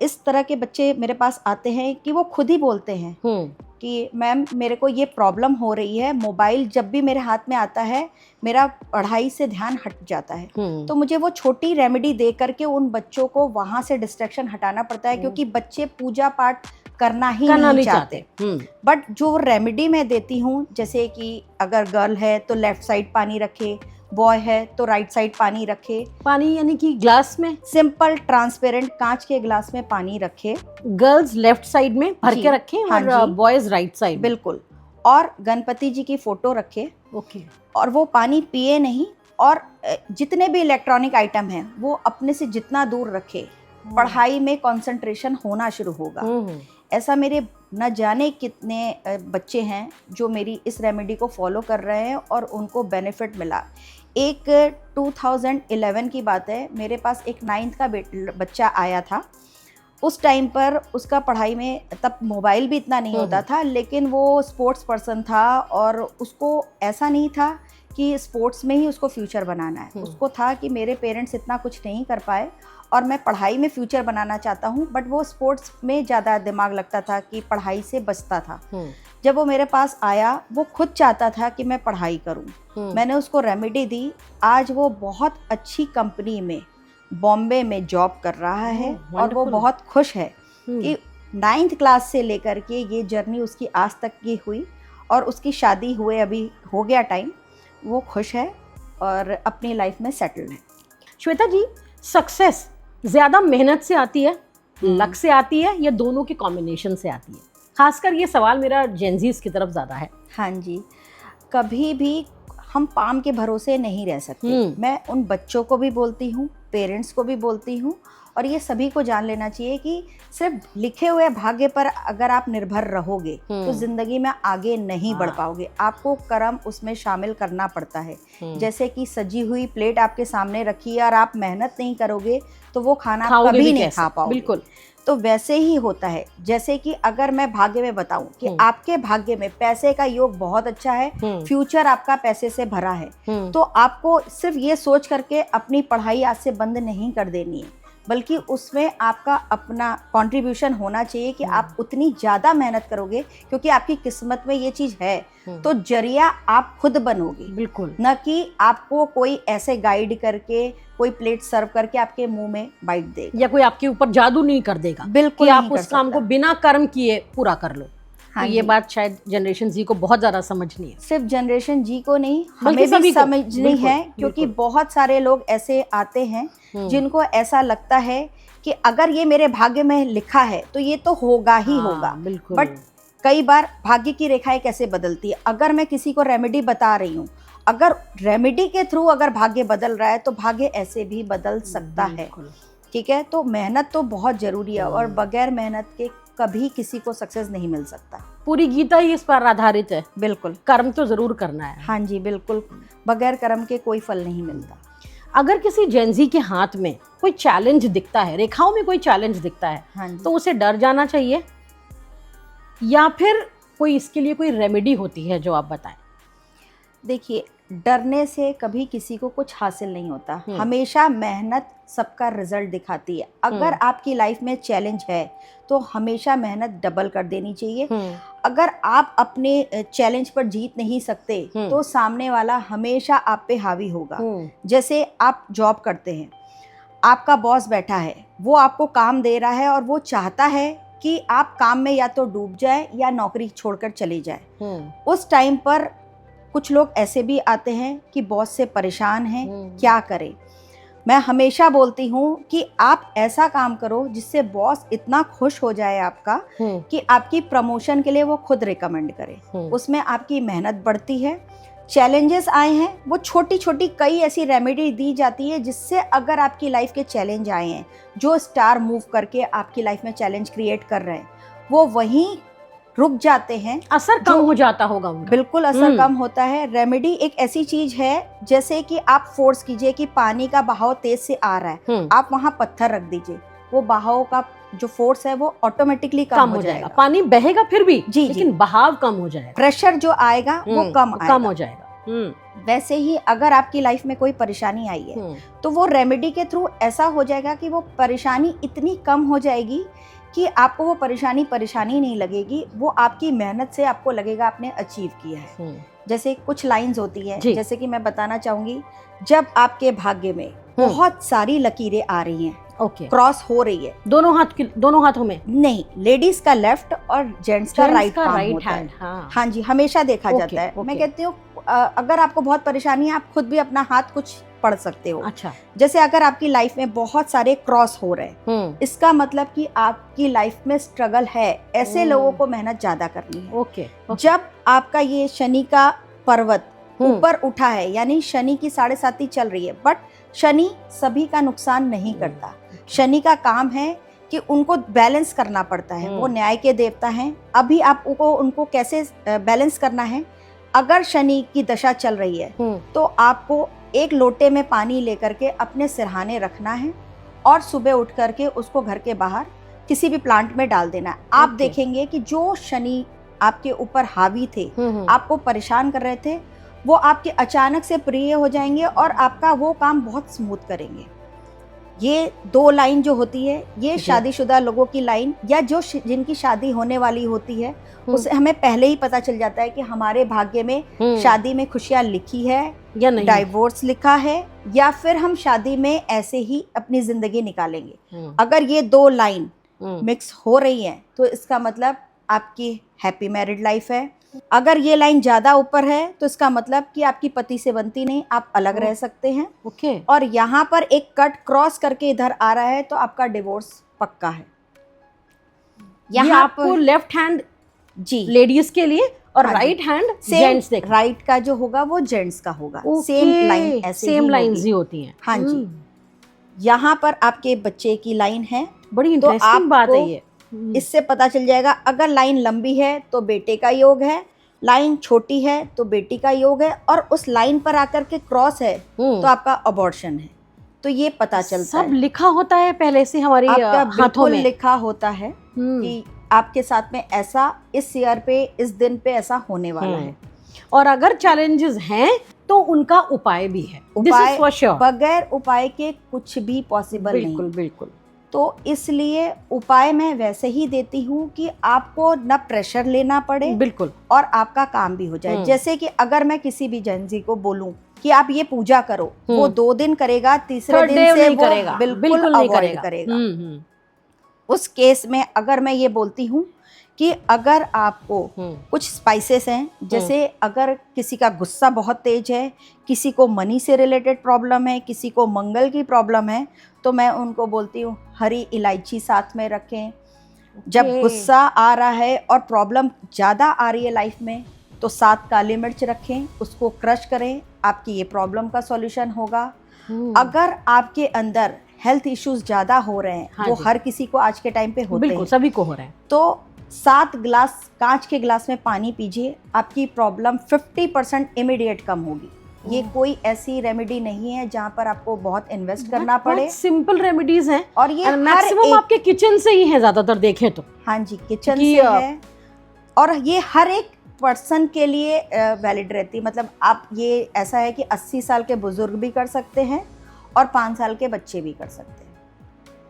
इस तरह के बच्चे मेरे पास आते हैं कि वो खुद ही बोलते हैं कि मैम मेरे को ये प्रॉब्लम हो रही है, मोबाइल जब भी मेरे हाथ में आता है मेरा पढ़ाई से ध्यान हट जाता है। तो मुझे वो छोटी रेमेडी दे करके उन बच्चों को वहाँ से डिस्ट्रैक्शन हटाना पड़ता है, क्योंकि बच्चे पूजा पाठ करना ही नहीं चाहते। बट जो रेमेडी मैं देती हूँ, जैसे कि अगर गर्ल है तो लेफ्ट साइड पानी रखे, बॉय है तो राइट साइड पानी रखे। पानी यानी कि ग्लास में, सिंपल ट्रांसपेरेंट कांच के ग्लास में पानी रखे। गर्ल्स लेफ्ट साइड में भर के रखें और बॉयज राइट साइड। बिल्कुल। और गणपति जी की फोटो रखे। ओके। और वो पानी पिए नहीं, और जितने भी इलेक्ट्रॉनिक आइटम हैं वो अपने से जितना दूर रखे, पढ़ाई में कंसंट्रेशन होना शुरू होगा। ऐसा मेरे न जाने कितने बच्चे हैं जो मेरी इस रेमेडी को फॉलो कर रहे हैं और उनको बेनिफिट मिला। एक 2011 की बात है, मेरे पास एक 9th का बच्चा आया था। उस टाइम पर उसका पढ़ाई में, तब मोबाइल भी इतना नहीं होता था, लेकिन वो स्पोर्ट्स पर्सन था और उसको ऐसा नहीं था कि स्पोर्ट्स में ही उसको फ्यूचर बनाना है। उसको था कि मेरे पेरेंट्स इतना कुछ नहीं कर पाए और मैं पढ़ाई में फ्यूचर बनाना चाहता हूँ, बट वो स्पोर्ट्स में ज़्यादा दिमाग लगता था कि पढ़ाई से बचता था। जब वो मेरे पास आया, वो खुद चाहता था कि मैं पढ़ाई करूँ। मैंने उसको रेमेडी दी। आज वो बहुत अच्छी कंपनी में बॉम्बे में जॉब कर रहा है और वो बहुत खुश है कि 9th क्लास से लेकर के ये जर्नी उसकी आज तक की हुई और उसकी शादी हुए अभी हो गया टाइम। वो खुश है और अपनी लाइफ में सेटल्ड है। श्वेता जी, सक्सेस ज़्यादा मेहनत से आती है, लक से आती है, या दोनों के कॉम्बिनेशन से आती है? खासकर ये सवाल मेरा जेनजीज की तरफ ज़्यादा है। हाँ जी, कभी भी हम पाम के भरोसे नहीं रह सकते। मैं उन बच्चों को भी बोलती हूँ, पेरेंट्स को भी बोलती हूँ, और ये सभी को जान लेना चाहिए कि सिर्फ लिखे हुए भाग्य पर अगर आप निर्भर रहोगे तो जिंदगी में आगे नहीं बढ़ पाओगे। आपको कर्म उसमें शामिल करना पड़ता है। जैसे कि सजी हुई प्लेट आपके सामने रखी है और आप मेहनत नहीं करोगे तो वो खाना कभी नहीं खा पाओगे। बिल्कुल। तो वैसे ही होता है। जैसे कि अगर मैं भाग्य में बताऊं कि आपके भाग्य में पैसे का योग बहुत अच्छा है, फ्यूचर आपका पैसे से भरा है, तो आपको सिर्फ ये सोच करके अपनी पढ़ाई आज से बंद नहीं कर देनी है, बल्कि उसमें आपका अपना कंट्रीब्यूशन होना चाहिए कि आप उतनी ज़्यादा मेहनत करोगे, क्योंकि आपकी किस्मत में ये चीज़ है। तो जरिया आप खुद बनोगे, बिल्कुल, न कि आपको कोई ऐसे गाइड करके, कोई प्लेट सर्व करके आपके मुंह में बाइट देगा, या कोई आपके ऊपर जादू नहीं कर देगा। बिल्कुल कि आप उस काम को बिना कर्म किए पूरा कर लो। हाँ, तो ये बात शायद जनरेशन जी को बहुत ज्यादा समझनी है। सिर्फ जनरेशन जी को नहीं, हमें भी समझनी है, क्योंकि बहुत सारे लोग ऐसे आते हैं जिनको ऐसा लगता है कि अगर ये मेरे भाग्य में लिखा है तो ये तो होगा ही होगा। बट कई बार भाग्य की रेखाएं कैसे बदलती है। अगर मैं किसी को रेमेडी बता रही हूँ, अगर रेमेडी के थ्रू अगर भाग्य बदल रहा है तो भाग्य ऐसे भी बदल सकता है। ठीक है, तो मेहनत तो बहुत जरूरी है और बगैर मेहनत के कभी किसी को सक्सेस नहीं मिल सकता। पूरी गीता ही इस पर आधारित है। बिल्कुल, कर्म तो जरूर करना है। हाँ जी, बिल्कुल, बगैर कर्म के कोई फल नहीं मिलता। अगर किसी जेनजी के हाथ में कोई चैलेंज दिखता है, रेखाओं में कोई चैलेंज दिखता है, हाँ जी। तो उसे डर जाना चाहिए या फिर कोई इसके लिए कोई रेमेडी होती है जो आप बताएं? देखिए, डरने से कभी किसी को कुछ हासिल नहीं होता। हमेशा मेहनत सबका रिजल्ट दिखाती है। अगर आपकी लाइफ में चैलेंज है तो हमेशा मेहनत डबल कर देनी चाहिए। अगर आप अपने चैलेंज पर जीत नहीं सकते तो सामने वाला हमेशा आप पे हावी होगा। जैसे आप जॉब करते हैं, आपका बॉस बैठा है, वो आपको काम दे रहा है और वो चाहता है कि आप काम में या तो डूब जाए या नौकरी छोड़कर चले जाए। उस टाइम पर कुछ लोग ऐसे भी आते हैं कि बॉस से परेशान हैं, क्या करें। मैं हमेशा बोलती हूँ कि आप ऐसा काम करो जिससे बॉस इतना खुश हो जाए आपका कि आपकी प्रमोशन के लिए वो खुद रिकमेंड करे। उसमें आपकी मेहनत बढ़ती है। चैलेंजेस आए हैं, वो छोटी छोटी कई ऐसी रेमेडी दी जाती है जिससे अगर आपकी लाइफ के चैलेंज आए हैं, जो स्टार मूव करके आपकी लाइफ में चैलेंज क्रिएट कर रहे हैं, वो वहीं रुक जाते हैं। असर कम हो जाता होगा उनका। बिल्कुल असर कम होता है। रेमेडी एक ऐसी चीज है जैसे कि आप फोर्स कीजिए कि पानी का बहाव तेज से आ रहा है, आप वहां पत्थर रख दीजिए, वो बहाव का जो फोर्स है वो ऑटोमेटिकली कम हो जाएगा। पानी बहेगा फिर भी जी, लेकिन बहाव कम हो जाएगा, प्रेशर जो आएगा वो कम हो जाएगा। वैसे ही अगर आपकी लाइफ में कोई परेशानी आई है तो वो रेमेडी के थ्रू ऐसा हो जाएगा कि वो परेशानी इतनी कम हो जाएगी कि आपको वो परेशानी नहीं लगेगी। वो आपकी मेहनत से आपको लगेगा आपने अचीव किया है। जैसे कुछ लाइंस होती है, जैसे कि मैं बताना चाहूंगी, जब आपके भाग्य में बहुत सारी लकीरें आ रही हैं, क्रॉस हो रही है, दोनों हाथों में नहीं, लेडीज का लेफ्ट और जेंट्स का राइट हैंड। हाँ जी, हमेशा देखा जाता है। मैं कहती हूँ अगर आपको बहुत परेशानी है, आप खुद भी अपना हाथ कुछ पढ़ सकते हो। अच्छा, जैसे अगर आपकी लाइफ में बहुत सारे क्रॉस हो रहे हैं, इसका मतलब कि आपकी लाइफ में स्ट्रगल है। ऐसे लोगों को मेहनत ज्यादा करनी है। जब आपका ये शनि का पर्वत ऊपर उठा है, यानी शनि की 7.5 चल रही है, बट शनि सभी का नुकसान नहीं करता। शनि का काम है कि उनको बैलेंस करना पड़ता है। वो न्याय के देवता हैं। अभी आपको उनको कैसे बैलेंस करना है, अगर शनि की दशा चल रही है तो आपको एक लोटे में पानी लेकर के अपने सिरहाने रखना है और सुबह उठ करके उसको घर के बाहर किसी भी प्लांट में डाल देना है। आप देखेंगे कि जो शनि आपके ऊपर हावी थे, आपको परेशान कर रहे थे, वो आपके अचानक से प्रिय हो जाएंगे और आपका वो काम बहुत स्मूथ करेंगे। ये 2 लाइन जो होती है, ये शादीशुदा लोगों की लाइन, या जो जिनकी शादी होने वाली होती है, उसे हमें पहले ही पता चल जाता है कि हमारे भाग्य में शादी में खुशियां लिखी है या नहीं, डाइवोर्स लिखा है, या फिर हम शादी में ऐसे ही अपनी जिंदगी निकालेंगे। अगर ये 2 लाइन मिक्स हो रही हैं तो इसका मतलब आपकी हैप्पी मैरिड लाइफ है। अगर ये लाइन ज्यादा ऊपर है तो इसका मतलब कि आपकी पति से बनती नहीं, आप अलग रह सकते हैं। और यहाँ पर एक कट क्रॉस करके इधर आ रहा है तो आपका डिवोर्स पक्का है। यहाँ आपको लेफ्ट हैंड जी लेडीज के लिए और राइट हैंड जेंट्स। राइट का जो होगा वो जेंट्स का होगा। सेम लाइन्स ही होती हैं। हाँ जी, यहाँ पर आपके बच्चे की लाइन है। बड़ी इंटरेस्टिंग बात है ये। इससे पता चल जाएगा, अगर लाइन लंबी है तो बेटे का योग है, लाइन छोटी है तो बेटी का योग है, और उस लाइन पर आकर के क्रॉस है तो आपका अबॉर्शन है। तो ये पता चलता है, सब लिखा होता है पहले से हमारे हाथों में लिखा होता है कि आपके साथ में ऐसा इस ईयर पे इस दिन पे ऐसा होने वाला है। और अगर चैलेंजेस हैं तो उनका उपाय भी है। उपाय बगैर उपाय के कुछ भी पॉसिबल नहीं। बिल्कुल। तो इसलिए उपाय मैं वैसे ही देती हूँ कि आपको न प्रेशर लेना पड़े, बिल्कुल, और आपका काम भी हो जाए। जैसे कि अगर मैं किसी भी जैनजी को बोलूं कि आप ये पूजा करो, वो 2 दिन करेगा, तीसरे दिन से वो बिल्कुल अवॉइड करेगा। उस केस में अगर मैं ये बोलती हूँ कि अगर आपको कुछ स्पाइसेस हैं, जैसे अगर किसी का गुस्सा बहुत तेज है, किसी को मनी से रिलेटेड प्रॉब्लम है, किसी को मंगल की प्रॉब्लम है, तो मैं उनको बोलती हूँ हरी इलायची साथ में रखें। जब गुस्सा आ रहा है और प्रॉब्लम ज़्यादा आ रही है लाइफ में, तो 7 काली मिर्च रखें, उसको क्रश करें, आपकी ये प्रॉब्लम का सॉल्यूशन होगा। अगर आपके अंदर हेल्थ इश्यूज ज़्यादा हो रहे हैं, वो हर किसी को आज के टाइम पे होते हैं, सभी को हो रहे हैं, तो 7 गिलास कांच के गिलास में पानी पीजिए, आपकी प्रॉब्लम 50% इमीडिएट कम होगी। ये कोई ऐसी रेमेडी नहीं है जहाँ पर आपको बहुत इन्वेस्ट करना पड़े। सिंपल रेमेडीज हैं और ये मैक्सिमम आपके किचन से ही है ज्यादातर देखें तो। हाँ जी, किचन से है और ये हर एक पर्सन के लिए वैलिड रहती है। मतलब आप ये ऐसा है कि 80 साल के बुजुर्ग भी कर सकते हैं और 5 साल के बच्चे भी कर सकते हैं।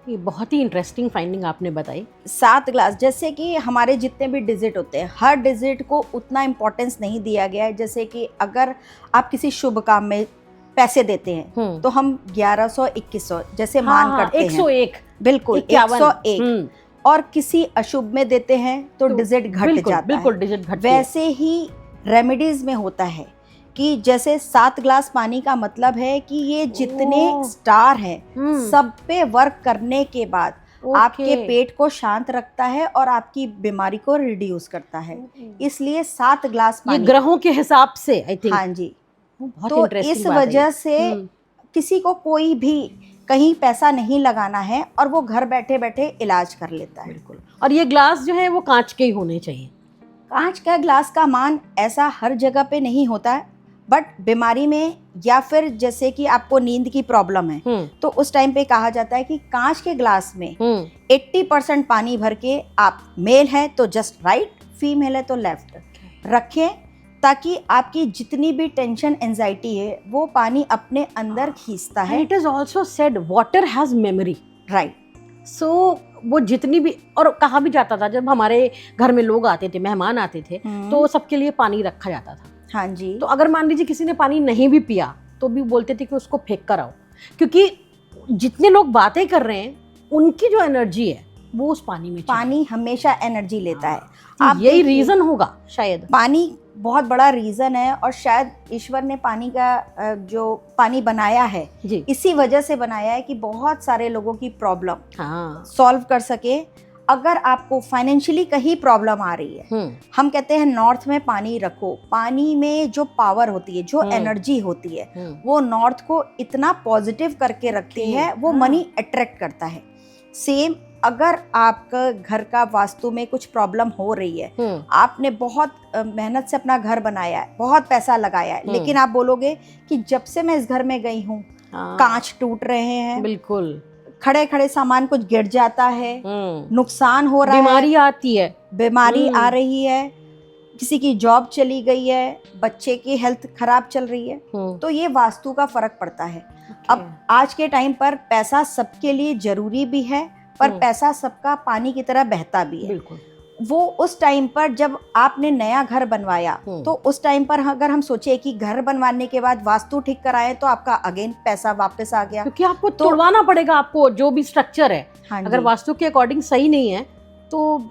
ये बहुत ही इंटरेस्टिंग फाइंडिंग आपने बताई। 7 ग्लास, जैसे कि हमारे जितने भी डिजिट होते हैं हर डिजिट को उतना इम्पोर्टेंस नहीं दिया गया है। जैसे कि अगर आप किसी शुभ काम में पैसे देते हैं तो हम 1100 2100 जैसे मान करते हैं। 101 बिल्कुल 101 और किसी अशुभ में देते हैं तो डिजिट घट जाता है। बिल्कुल डिजिट घट। वैसे ही रेमेडीज में होता है कि जैसे 7 ग्लास पानी का मतलब है कि ये जितने स्टार हैं सब पे वर्क करने के बाद आपके पेट को शांत रखता है और आपकी बीमारी को रिड्यूस करता है। इसलिए 7 ग्लास पानी, ये ग्रहों के हिसाब से आई थिंक। हाँ जी, तो इस वजह से किसी को कोई भी कहीं पैसा नहीं लगाना है और वो घर बैठे बैठे इलाज कर लेता है। बिल्कुल। और ये ग्लास जो है वो कांच के ही होने चाहिए। कांच का ग्लास का मान ऐसा हर जगह पे नहीं होता है, बट बीमारी में या फिर जैसे कि आपको नींद की प्रॉब्लम है तो उस टाइम पे कहा जाता है कि कांच के ग्लास में 80% पानी भर के, आप मेल है तो जस्ट राइट, फीमेल है तो लेफ्ट रखें, ताकि आपकी जितनी भी टेंशन एंजाइटी है वो पानी अपने अंदर खींचता है। It is also said water has memory, right. So वो जितनी भी, और कहा भी जाता था जब हमारे घर में लोग आते थे, मेहमान आते थे तो सबके लिए पानी रखा जाता था। हाँ जी। तो अगर मान लीजिए किसी ने पानी नहीं भी पिया तो भी बोलते थे कि उसको फेंक कर आओ, क्योंकि जितने लोग बातें कर रहे हैं उनकी जो एनर्जी है वो उस पानी में। पानी हमेशा एनर्जी लेता है। आप यही रीजन होगा शायद। पानी बहुत बड़ा रीजन है और शायद ईश्वर ने पानी का जो पानी बनाया है जी, इसी वजह से बनाया है कि बहुत सारे लोगों की प्रॉब्लम सॉल्व कर सके। अगर आपको फाइनेंशियली कहीं प्रॉब्लम आ रही है, हम कहते हैं नॉर्थ में पानी रखो। पानी में जो पावर होती है, जो एनर्जी होती है, वो नॉर्थ को इतना पॉजिटिव करके रखती है, वो मनी अट्रैक्ट करता है। सेम अगर आपका घर का वास्तु में कुछ प्रॉब्लम हो रही है, आपने बहुत मेहनत से अपना घर बनाया है, बहुत पैसा लगाया है, लेकिन आप बोलोगे कि जब से मैं इस घर में गई हूँ कांच टूट रहे हैं, बिल्कुल खड़े खड़े सामान कुछ गिर जाता है, नुकसान हो रहा है, बीमारी आती है, बीमारी आ रही है, किसी की जॉब चली गई है, बच्चे की हेल्थ खराब चल रही है, तो ये वास्तु का फर्क पड़ता है। अब आज के टाइम पर पैसा सबके लिए जरूरी भी है, पर पैसा सबका पानी की तरह बहता भी है। बिल्कुल। वो उस टाइम पर जब आपने नया घर बनवाया तो उस टाइम पर अगर हम सोचे कि घर बनवाने के बाद वास्तु ठीक कराए तो आपका अगेन पैसा वापस आ गया, क्योंकि आपको तोड़वाना पड़ेगा, आपको जो भी स्ट्रक्चर है। हाँ, अगर वास्तु के अकॉर्डिंग सही नहीं है तो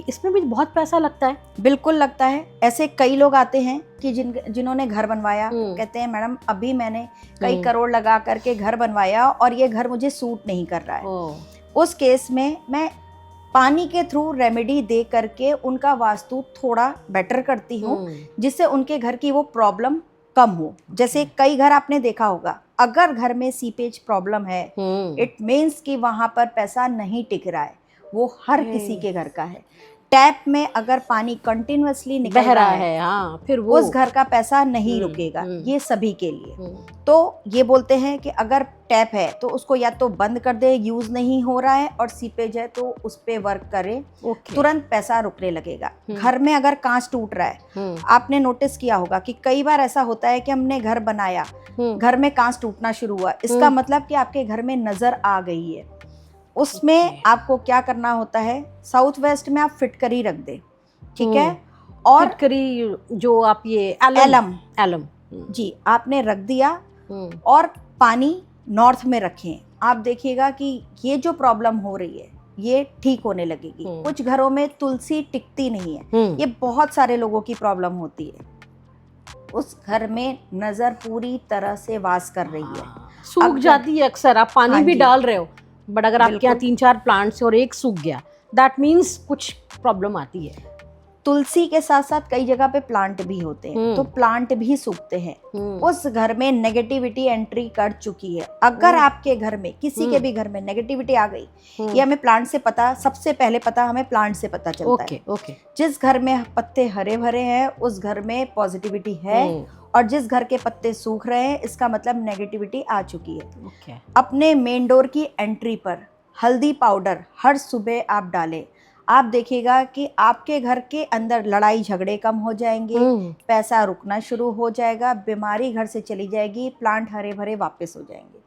इसमें भी बहुत पैसा लगता है। बिल्कुल लगता है। ऐसे कई लोग आते हैं कि जिन्होंने घर बनवाया, कहते हैं मैडम अभी मैंने कई करोड़ लगा करके घर बनवाया और ये घर मुझे सूट नहीं कर रहा है। उस केस में मैं पानी के थ्रू रेमेडी दे करके उनका वास्तु थोड़ा बेटर करती हूँ, जिससे उनके घर की वो प्रॉब्लम कम हो। जैसे कई घर आपने देखा होगा, अगर घर में सीपेज प्रॉब्लम है, इट मीन्स कि वहां पर पैसा नहीं टिक रहा है। वो हर किसी के घर का है। टैप में अगर पानी कंटिन्यूअसली निकल रहा है, फिर वो उस घर का पैसा नहीं रुकेगा। ये सभी के लिए। तो ये बोलते हैं कि अगर टैप है तो उसको या तो बंद कर दे, यूज नहीं हो रहा है, और सीपेज है तो उस पे वर्क करे, तुरंत पैसा रुकने लगेगा। घर में अगर कांच टूट रहा है, आपने नोटिस किया होगा कि कई बार ऐसा होता है कि हमने घर बनाया, घर में कांच टूटना शुरू हुआ, इसका मतलब कि आपके घर में नजर आ गई है। उसमें आपको क्या करना होता है, साउथ वेस्ट में आप फिटकरी रख दे, ठीक है, और फिटकरी जो आप ये एलम जी आपने रख दिया, और पानी नॉर्थ में रखें। आप देखिएगा कि ये जो प्रॉब्लम हो रही है ये ठीक होने लगेगी। कुछ घरों में तुलसी टिकती नहीं है, ये बहुत सारे लोगों की प्रॉब्लम होती है। उस घर में नजर पूरी तरह से वास कर रही है, सूख जाती है अक्सर। आप पानी भी डाल रहे हो, बट अगर आपके यहाँ 3-4 प्लांट्स और एक सूख गया, दैट मीन्स कुछ प्रॉब्लम आती है। तुलसी के साथ साथ कई जगह पे प्लांट भी होते हैं, तो प्लांट भी सूखते हैं। उस घर में नेगेटिविटी एंट्री कर चुकी है। अगर आपके घर में, किसी के भी घर में नेगेटिविटी आ गई, ये हमें प्लांट से पता, सबसे पहले पता हमें प्लांट से पता चलता है। जिस घर में पत्ते हरे भरे हैं उस घर में पॉजिटिविटी है, और जिस घर के पत्ते सूख रहे हैं इसका मतलब नेगेटिविटी आ चुकी है। ओके। अपने मेन डोर की एंट्री पर हल्दी पाउडर हर सुबह आप डालें, आप देखिएगा कि आपके घर के अंदर लड़ाई झगड़े कम हो जाएंगे, पैसा रुकना शुरू हो जाएगा, बीमारी घर से चली जाएगी, प्लांट हरे भरे वापस हो जाएंगे।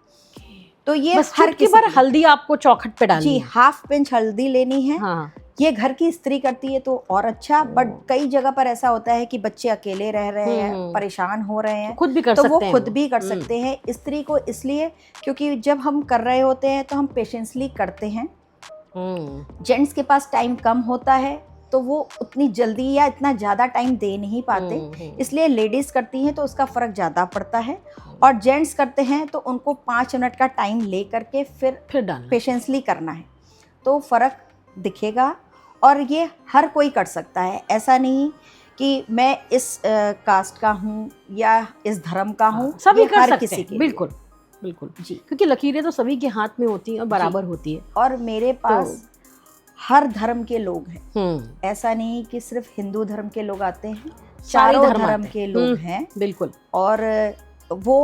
तो ये बस हर किसी बार हल्दी आपको चौखट पे डालनी जी, है। हाफ पिंच हल्दी लेनी है। हाँ। ये घर की स्त्री करती है तो और अच्छा, बट कई जगह पर ऐसा होता है कि बच्चे अकेले रह रहे हैं, परेशान हो रहे हैं, खुद भी कर तो सकते वो हैं खुद भी कर सकते हैं। स्त्री को इसलिए क्योंकि जब हम कर रहे होते हैं तो हम पेशेंसली करते हैं। जेंट्स के पास टाइम कम होता है तो वो उतनी जल्दी या इतना ज़्यादा टाइम दे नहीं पाते, इसलिए लेडीज़ करती हैं तो उसका फ़र्क ज़्यादा पड़ता है, और जेंट्स करते हैं तो उनको 5 मिनट का टाइम ले करके फिर पेशेंसली करना है, तो फ़र्क दिखेगा। और ये हर कोई कर सकता है, ऐसा नहीं कि मैं इस कास्ट का हूँ या इस धर्म का हूँ, सभी कर सकते किसी हैं। के बिल्कुल बिल्कुल जी, क्योंकि लकीरें तो सभी के हाथ में होती हैं और बराबर होती है। और मेरे पास हर धर्म के लोग हैं, ऐसा नहीं कि सिर्फ हिंदू धर्म के लोग आते हैं, चारों धर्म के लोग हैं। बिल्कुल। और वो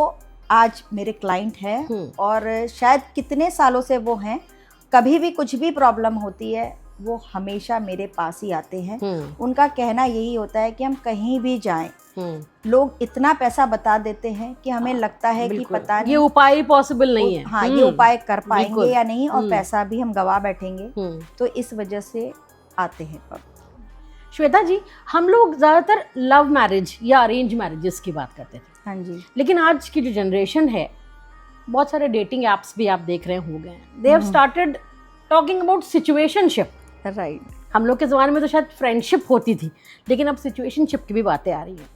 आज मेरे क्लाइंट हैं और शायद कितने सालों से वो हैं, कभी भी कुछ भी प्रॉब्लम होती है वो हमेशा मेरे पास ही आते हैं। उनका कहना यही होता है कि हम कहीं भी जाएं, लोग इतना पैसा बता देते हैं कि हमें लगता है कि पता नहीं ये उपाय पॉसिबल नहीं है। हाँ, ये उपाय कर पाएंगे या नहीं, और पैसा भी हम गवा बैठेंगे, तो इस वजह से आते हैं। श्वेता जी, हम लोग ज्यादातर लव मैरिज या अरेंज मैरिजेस की बात करते थे। हाँ जी। लेकिन आज की जो जनरेशन है, बहुत सारे डेटिंग एप्स भी आप देख रहे हो गए, they have started talking about situationship. Right. हम लोग के ज़माने में तो शायद फ्रेंडशिप होती थी, लेकिन अब सिचुएशनशिप की भी बातें आ रही हैं।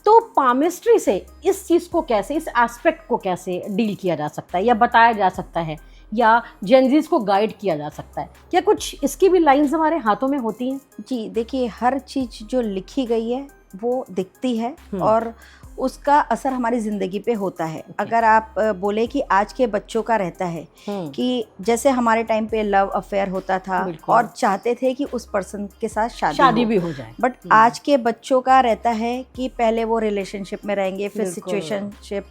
तो पामिस्ट्री से इस चीज़ को कैसे, इस एस्पेक्ट को कैसे डील किया जा सकता है या बताया जा सकता है, या जेनजीज को गाइड किया जा सकता है? क्या कुछ इसकी भी लाइंस हमारे हाथों में होती हैं? जी देखिए, हर चीज़ जो लिखी गई है वो दिखती है और उसका असर हमारी ज़िंदगी पे होता है। अगर आप बोले कि आज के बच्चों का रहता है कि जैसे हमारे टाइम पे लव अफेयर होता था और चाहते थे कि उस पर्सन के साथ शादी भी हो जाए, बट आज के बच्चों का रहता है कि पहले वो रिलेशनशिप में रहेंगे, फिर सिचुएशनशिप,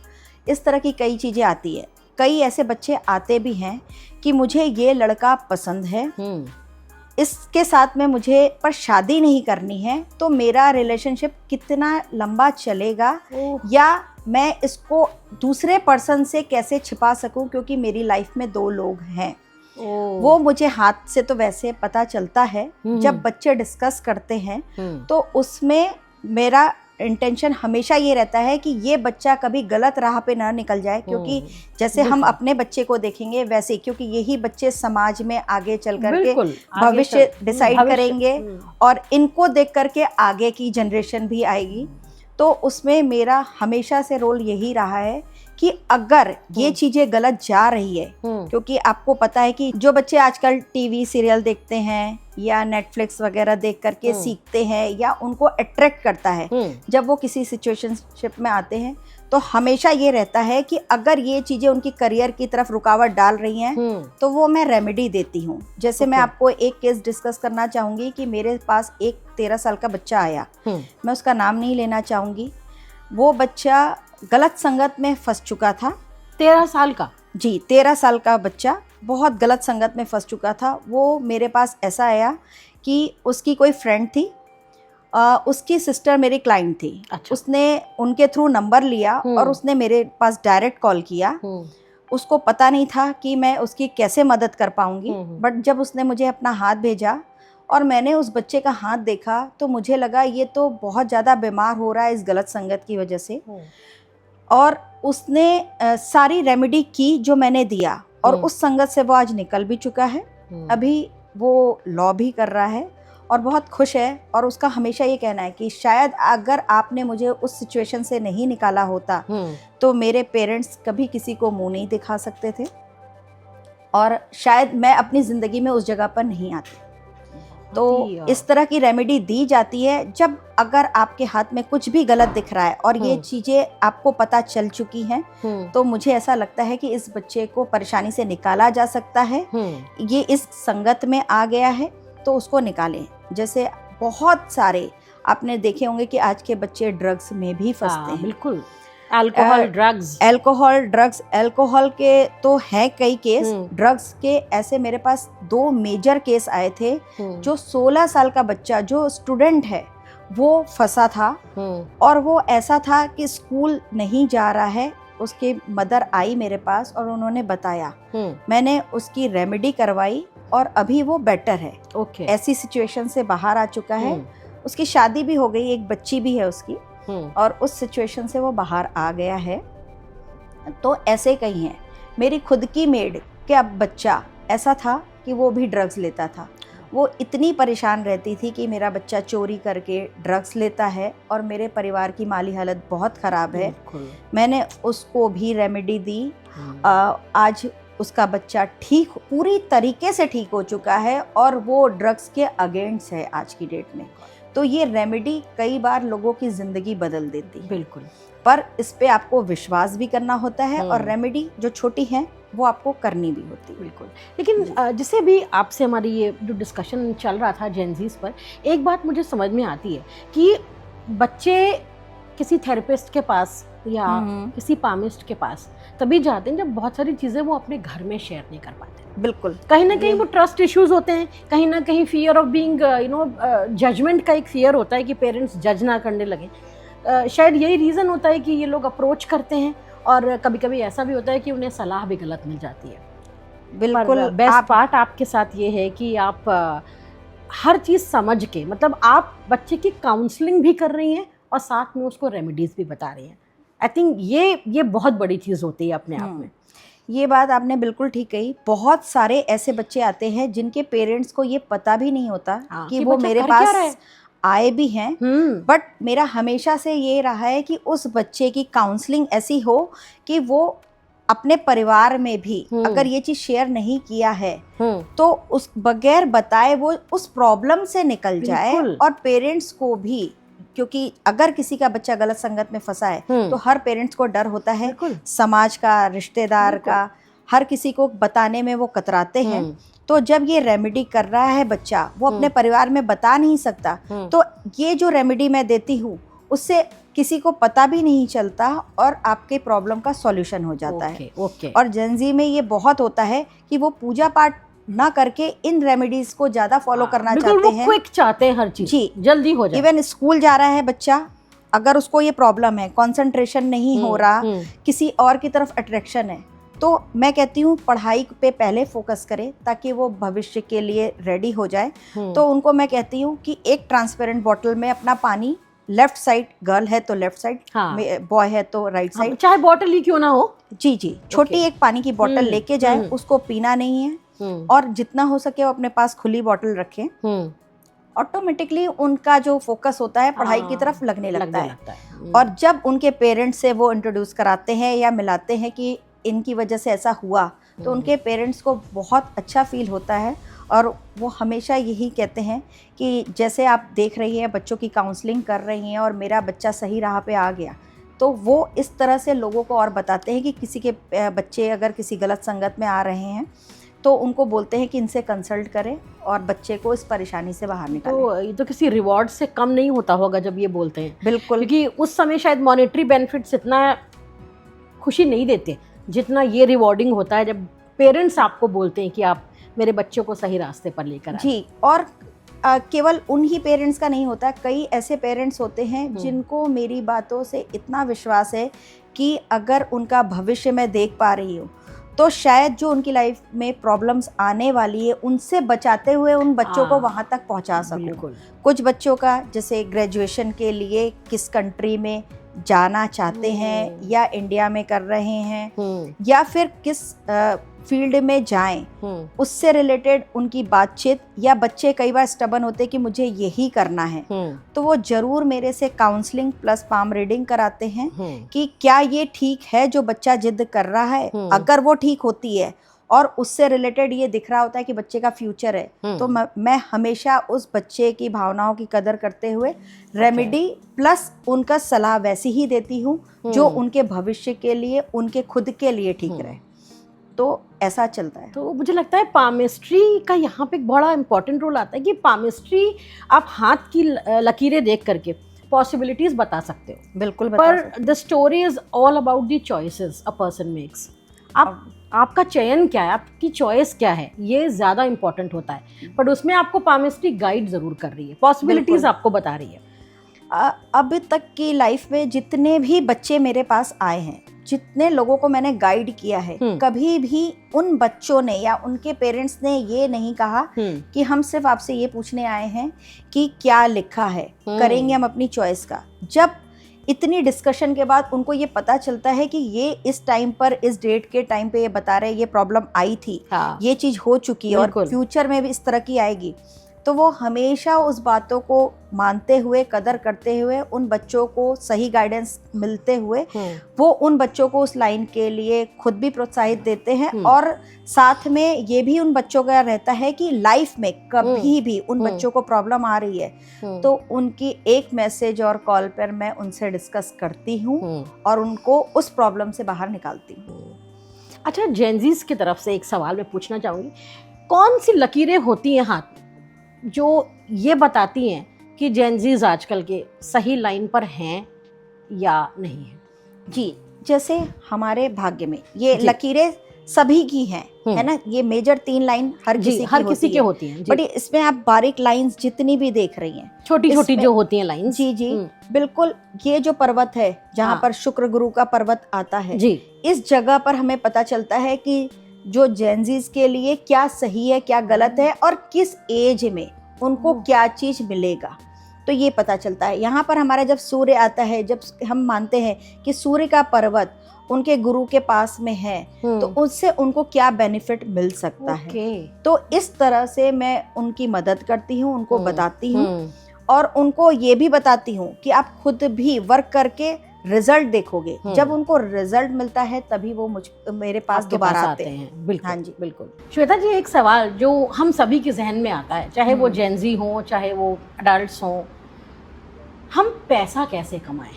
इस तरह की कई चीज़ें आती है। कई ऐसे बच्चे आते भी हैं कि मुझे ये लड़का पसंद है, इसके साथ में मुझे पर शादी नहीं करनी है, तो मेरा रिलेशनशिप कितना लंबा चलेगा या मैं इसको दूसरे पर्सन से कैसे छिपा सकूं, क्योंकि मेरी लाइफ में 2 लोग हैं। वो मुझे हाथ से तो वैसे पता चलता है, जब बच्चे डिस्कस करते हैं तो उसमें मेरा इंटेंशन हमेशा ये रहता है कि ये बच्चा कभी गलत राह पे ना निकल जाए, क्योंकि जैसे हम अपने बच्चे को देखेंगे वैसे, क्योंकि यही बच्चे समाज में आगे चल करके भविष्य डिसाइड करेंगे और इनको देख करके आगे की जनरेशन भी आएगी। तो उसमें मेरा हमेशा से रोल यही रहा है कि अगर ये चीज़ें गलत जा रही है, क्योंकि आपको पता है कि जो बच्चे आजकल टीवी सीरियल देखते हैं या नेटफ्लिक्स वगैरह देख करके सीखते हैं या उनको अट्रैक्ट करता है, जब वो किसी सिचुएशनशिप में आते हैं तो हमेशा ये रहता है कि अगर ये चीज़ें उनकी करियर की तरफ रुकावट डाल रही हैं तो वो मैं रेमेडी देती हूँ। जैसे मैं आपको एक केस डिस्कस करना चाहूँगी कि मेरे पास एक 13 साल का बच्चा आया, मैं उसका नाम नहीं लेना चाहूँगी। वो बच्चा गलत संगत में फंस चुका था। 13 साल का? जी, 13 साल का बच्चा बहुत गलत संगत में फंस चुका था। वो मेरे पास ऐसा आया कि उसकी कोई फ्रेंड थी, उसकी सिस्टर मेरी क्लाइंट थी। अच्छा। उसने उनके थ्रू नंबर लिया और उसने मेरे पास डायरेक्ट कॉल किया। उसको पता नहीं था कि मैं उसकी कैसे मदद कर पाऊंगी, बट जब उसने मुझे अपना हाथ भेजा और मैंने उस बच्चे का हाथ देखा तो मुझे लगा ये तो बहुत ज़्यादा बीमार हो रहा है इस गलत संगत की वजह से। और उसने सारी रेमेडी की जो मैंने दिया, और उस संगत से वो आज निकल भी चुका है। अभी वो लॉ भी कर रहा है और बहुत खुश है। और उसका हमेशा ये कहना है कि शायद अगर आपने मुझे उस सिचुएशन से नहीं निकाला होता तो मेरे पेरेंट्स कभी किसी को मुंह नहीं दिखा सकते थे और शायद मैं अपनी ज़िंदगी में उस जगह पर नहीं आती। तो इस तरह की रेमेडी दी जाती है जब अगर आपके हाथ में कुछ भी गलत दिख रहा है और ये चीज़ें आपको पता चल चुकी हैं, तो मुझे ऐसा लगता है कि इस बच्चे को परेशानी से निकाला जा सकता है। ये इस संगत में आ गया है तो उसको निकालें। जैसे बहुत सारे आपने देखे होंगे कि आज के बच्चे ड्रग्स में भी फंसते हैं। बिल्कुल, अल्कोहल ड्रग्स। अल्कोहल के तो है कई केस, ड्रग्स के ऐसे मेरे पास 2 मेजर केस आए थे। जो 16 साल का बच्चा जो स्टूडेंट है वो फंसा था, और वो ऐसा था कि स्कूल नहीं जा रहा है। उसके मदर आई मेरे पास और उन्होंने बताया, मैंने उसकी रेमेडी करवाई और अभी वो बेटर है। ऐसी सिचुएशन से बाहर आ चुका है। उसकी शादी भी हो गई, एक बच्ची भी है उसकी, और उस सिचुएशन से वो बाहर आ गया है। तो ऐसे कई हैं। मेरी खुद की मेड का बच्चा ऐसा था कि वो भी ड्रग्स लेता था। वो इतनी परेशान रहती थी कि मेरा बच्चा चोरी करके ड्रग्स लेता है और मेरे परिवार की माली हालत बहुत ख़राब है। मैंने उसको भी रेमेडी दी। आज उसका बच्चा ठीक, पूरी तरीके से ठीक हो चुका है और वो ड्रग्स के अगेंस्ट है आज की डेट में। तो ये रेमेडी कई बार लोगों की ज़िंदगी बदल देती है। बिल्कुल, पर इस पे आपको विश्वास भी करना होता है और रेमेडी जो छोटी है वो आपको करनी भी होती है। बिल्कुल। लेकिन जिसे भी आपसे हमारी ये जो डिस्कशन चल रहा था जेनजीज पर, एक बात मुझे समझ में आती है कि बच्चे किसी थेरेपिस्ट के पास या किसी पामिस्ट के पास तभी जाते हैं जब बहुत सारी चीज़ें वो अपने घर में शेयर नहीं कर पाते। बिल्कुल, कहीं ना कहीं वो ट्रस्ट इश्यूज होते हैं, कहीं ना कहीं फियर ऑफ बीइंग जजमेंट का एक फियर होता है कि पेरेंट्स जज ना करने लगे। शायद यही रीज़न होता है कि ये लोग अप्रोच करते हैं, और कभी कभी ऐसा भी होता है कि उन्हें सलाह भी गलत मिल जाती है। बिल्कुल, बेस्ट पार्ट आपके साथ ये है कि आप हर चीज़ समझ के, मतलब आप बच्चे की काउंसलिंग भी कर रही हैं और साथ में उसको रेमेडीज़ भी बता रही हैं। आई थिंक ये बहुत बड़ी चीज़ होती है अपने आप में। ये बात आपने बिल्कुल ठीक कही। बहुत सारे ऐसे बच्चे आते हैं जिनके पेरेंट्स को ये पता भी नहीं होता कि वो मेरे पास आए भी हैं। बट मेरा हमेशा से ये रहा है कि उस बच्चे की काउंसलिंग ऐसी हो कि वो अपने परिवार में भी अगर ये चीज़ शेयर नहीं किया है तो उस बगैर बताए वो उस प्रॉब्लम से निकल जाए। और पेरेंट्स को भी, क्योंकि अगर किसी का बच्चा गलत संगत में फंसा है तो हर पेरेंट्स को डर होता है, समाज का, रिश्तेदार का, हर किसी को बताने में वो कतराते हैं। तो जब ये रेमेडी कर रहा है बच्चा, वो अपने परिवार में बता नहीं सकता, तो ये जो रेमेडी मैं देती हूँ उससे किसी को पता भी नहीं चलता और आपके प्रॉब्लम का सॉल्यूशन हो जाता है। और जेनजी में ये बहुत होता है कि वो पूजा पाठ ना करके इन रेमेडीज को ज्यादा फॉलो करना चाहते हैं। क्विक चाहते हैं, हर चीज जी जल्दी हो जाए। इवन स्कूल जा रहा है बच्चा, अगर उसको ये प्रॉब्लम है, कंसंट्रेशन नहीं हो रहा, किसी और की तरफ अट्रैक्शन है, तो मैं कहती हूँ पढ़ाई पे पहले फोकस करें ताकि वो भविष्य के लिए रेडी हो जाए। तो उनको मैं कहती हूँ कि एक ट्रांसपेरेंट बॉटल में अपना पानी, लेफ्ट साइड, गर्ल है तो लेफ्ट साइड, बॉय है तो राइट साइड, चाहे बॉटल ही क्यों ना हो, जी छोटी एक पानी की बॉटल लेके जाए। उसको पीना नहीं है और जितना हो सके वो अपने पास खुली बॉटल रखें। ऑटोमेटिकली उनका जो फोकस होता है पढ़ाई की तरफ लगने लगता है। और जब उनके पेरेंट्स से वो इंट्रोड्यूस कराते हैं या मिलाते हैं कि इनकी वजह से ऐसा हुआ, तो उनके पेरेंट्स को बहुत अच्छा फील होता है। और वो हमेशा यही कहते हैं कि जैसे आप देख रही हैं बच्चों की काउंसलिंग कर रही हैं और मेरा बच्चा सही राह पे आ गया, तो वो इस तरह से लोगों को और बताते हैं कि किसी के बच्चे अगर किसी गलत संगत में आ रहे हैं तो उनको बोलते हैं कि इनसे कंसल्ट करें और बच्चे को इस परेशानी से बाहर निकालें। तो ये तो किसी रिवॉर्ड से कम नहीं होता होगा जब ये बोलते हैं। बिल्कुल, क्योंकि उस समय शायद मॉनेटरी बेनिफिट्स इतना खुशी नहीं देते जितना ये रिवॉर्डिंग होता है जब पेरेंट्स आपको बोलते हैं कि आप मेरे बच्चों को सही रास्ते पर लेकर आए। जी, और केवल उन्हीं पेरेंट्स का नहीं होता, कई ऐसे पेरेंट्स होते हैं जिनको मेरी बातों से इतना विश्वास है कि अगर उनका भविष्य मैं देख पा रही हूँ तो शायद जो उनकी लाइफ में प्रॉब्लम्स आने वाली है उनसे बचाते हुए उन बच्चों को वहाँ तक पहुँचा सकूँ। कुछ बच्चों का जैसे ग्रेजुएशन के लिए किस कंट्री में जाना चाहते हैं या इंडिया में कर रहे हैं या फिर किस फील्ड में जाएं, उससे रिलेटेड उनकी बातचीत, या बच्चे कई बार स्टबन होते हैं कि मुझे यही करना है, तो वो जरूर मेरे से काउंसलिंग प्लस पाम रीडिंग कराते हैं कि क्या ये ठीक है जो बच्चा जिद कर रहा है। अगर वो ठीक होती है और उससे रिलेटेड ये दिख रहा होता है कि बच्चे का फ्यूचर है, तो मैं हमेशा उस बच्चे की भावनाओं की कदर करते हुए रेमेडी प्लस उनका सलाह वैसी ही देती हूँ जो उनके भविष्य के लिए, उनके खुद के लिए ठीक रहे। तो ऐसा चलता है। तो मुझे लगता है पामिस्ट्री का यहाँ पे एक बड़ा इंपॉर्टेंट रोल आता है कि पामिस्ट्री आप हाथ की लकीरें देख करके पॉसिबिलिटीज बता सकते हो, बिल्कुल बता पर सकते the story is all about the choices a person makes. आपका चयन क्या है, आपकी चॉइस क्या है, ये ज़्यादा इंपॉर्टेंट होता है। पर उसमें आपको पामिस्ट्री गाइड ज़रूर कर रही है, पॉसिबिलिटीज बिल्कुल। आपको बता रही है। अब तक की लाइफ में जितने भी बच्चे मेरे पास आए हैं, जितने लोगों को मैंने गाइड किया है, कभी भी उन बच्चों ने या उनके पेरेंट्स ने ये नहीं कहा कि हम सिर्फ आपसे ये पूछने आए हैं कि क्या लिखा है, करेंगे हम अपनी चॉइस का। जब इतनी डिस्कशन के बाद उनको ये पता चलता है कि ये इस टाइम पर, इस डेट के टाइम पे ये बता रहे हैं, ये प्रॉब्लम आई थी, ये चीज़ हो चुकी है और फ्यूचर में भी इस तरह की आएगी, तो वो हमेशा उस बातों को मानते हुए, कदर करते हुए, उन बच्चों को सही गाइडेंस मिलते हुए वो उन बच्चों को उस लाइन के लिए खुद भी प्रोत्साहित देते हैं। और साथ में ये भी उन बच्चों का रहता है कि लाइफ में कभी भी उन बच्चों को प्रॉब्लम आ रही है तो उनकी एक मैसेज और कॉल पर मैं उनसे डिस्कस करती हूँ और उनको उस प्रॉब्लम से बाहर निकालती हूँ। अच्छा, जेनजीज की तरफ से एक सवाल मैं पूछना चाहूँगी, कौन सी लकीरें होती हैं हाथ जो ये बताती हैं कि जेनजीज आजकल के सही लाइन पर हैं या नहीं हैं? जी, जैसे हमारे भाग्य में ये लकीरें सभी की हैं, है ना। ये मेजर 3 लाइन हर किसी की होती हैं, बट इसमें आप बारीक लाइंस जितनी भी देख रही हैं, छोटी छोटी जो होती हैं लाइंस, जी बिल्कुल। ये जो पर्वत है जहाँ पर शुक्र गुरु का पर्वत आता है जी, इस जगह पर हमें पता चलता है कि जो जेनजीज के लिए क्या सही है, क्या गलत है और किस एज में उनको क्या चीज मिलेगा, तो ये पता चलता है। यहाँ पर हमारा जब सूर्य आता है, जब हम मानते हैं कि सूर्य का पर्वत उनके गुरु के पास में है तो उससे उनको क्या बेनिफिट मिल सकता है। तो इस तरह से मैं उनकी मदद करती हूँ, उनको बताती हूँ और उनको ये भी बताती हूँ कि आप खुद भी वर्क करके रिजल्ट देखोगे। जब उनको रिजल्ट मिलता है तभी वो मेरे पास दोबारा आते हैं। बिल्कुल, हाँ जी, बिल्कुल। श्वेता जी, एक सवाल जो हम सभी के जहन में आता है, चाहे वो जेनजी हो चाहे वो अडल्ट्स हो, हम पैसा कैसे कमाएं,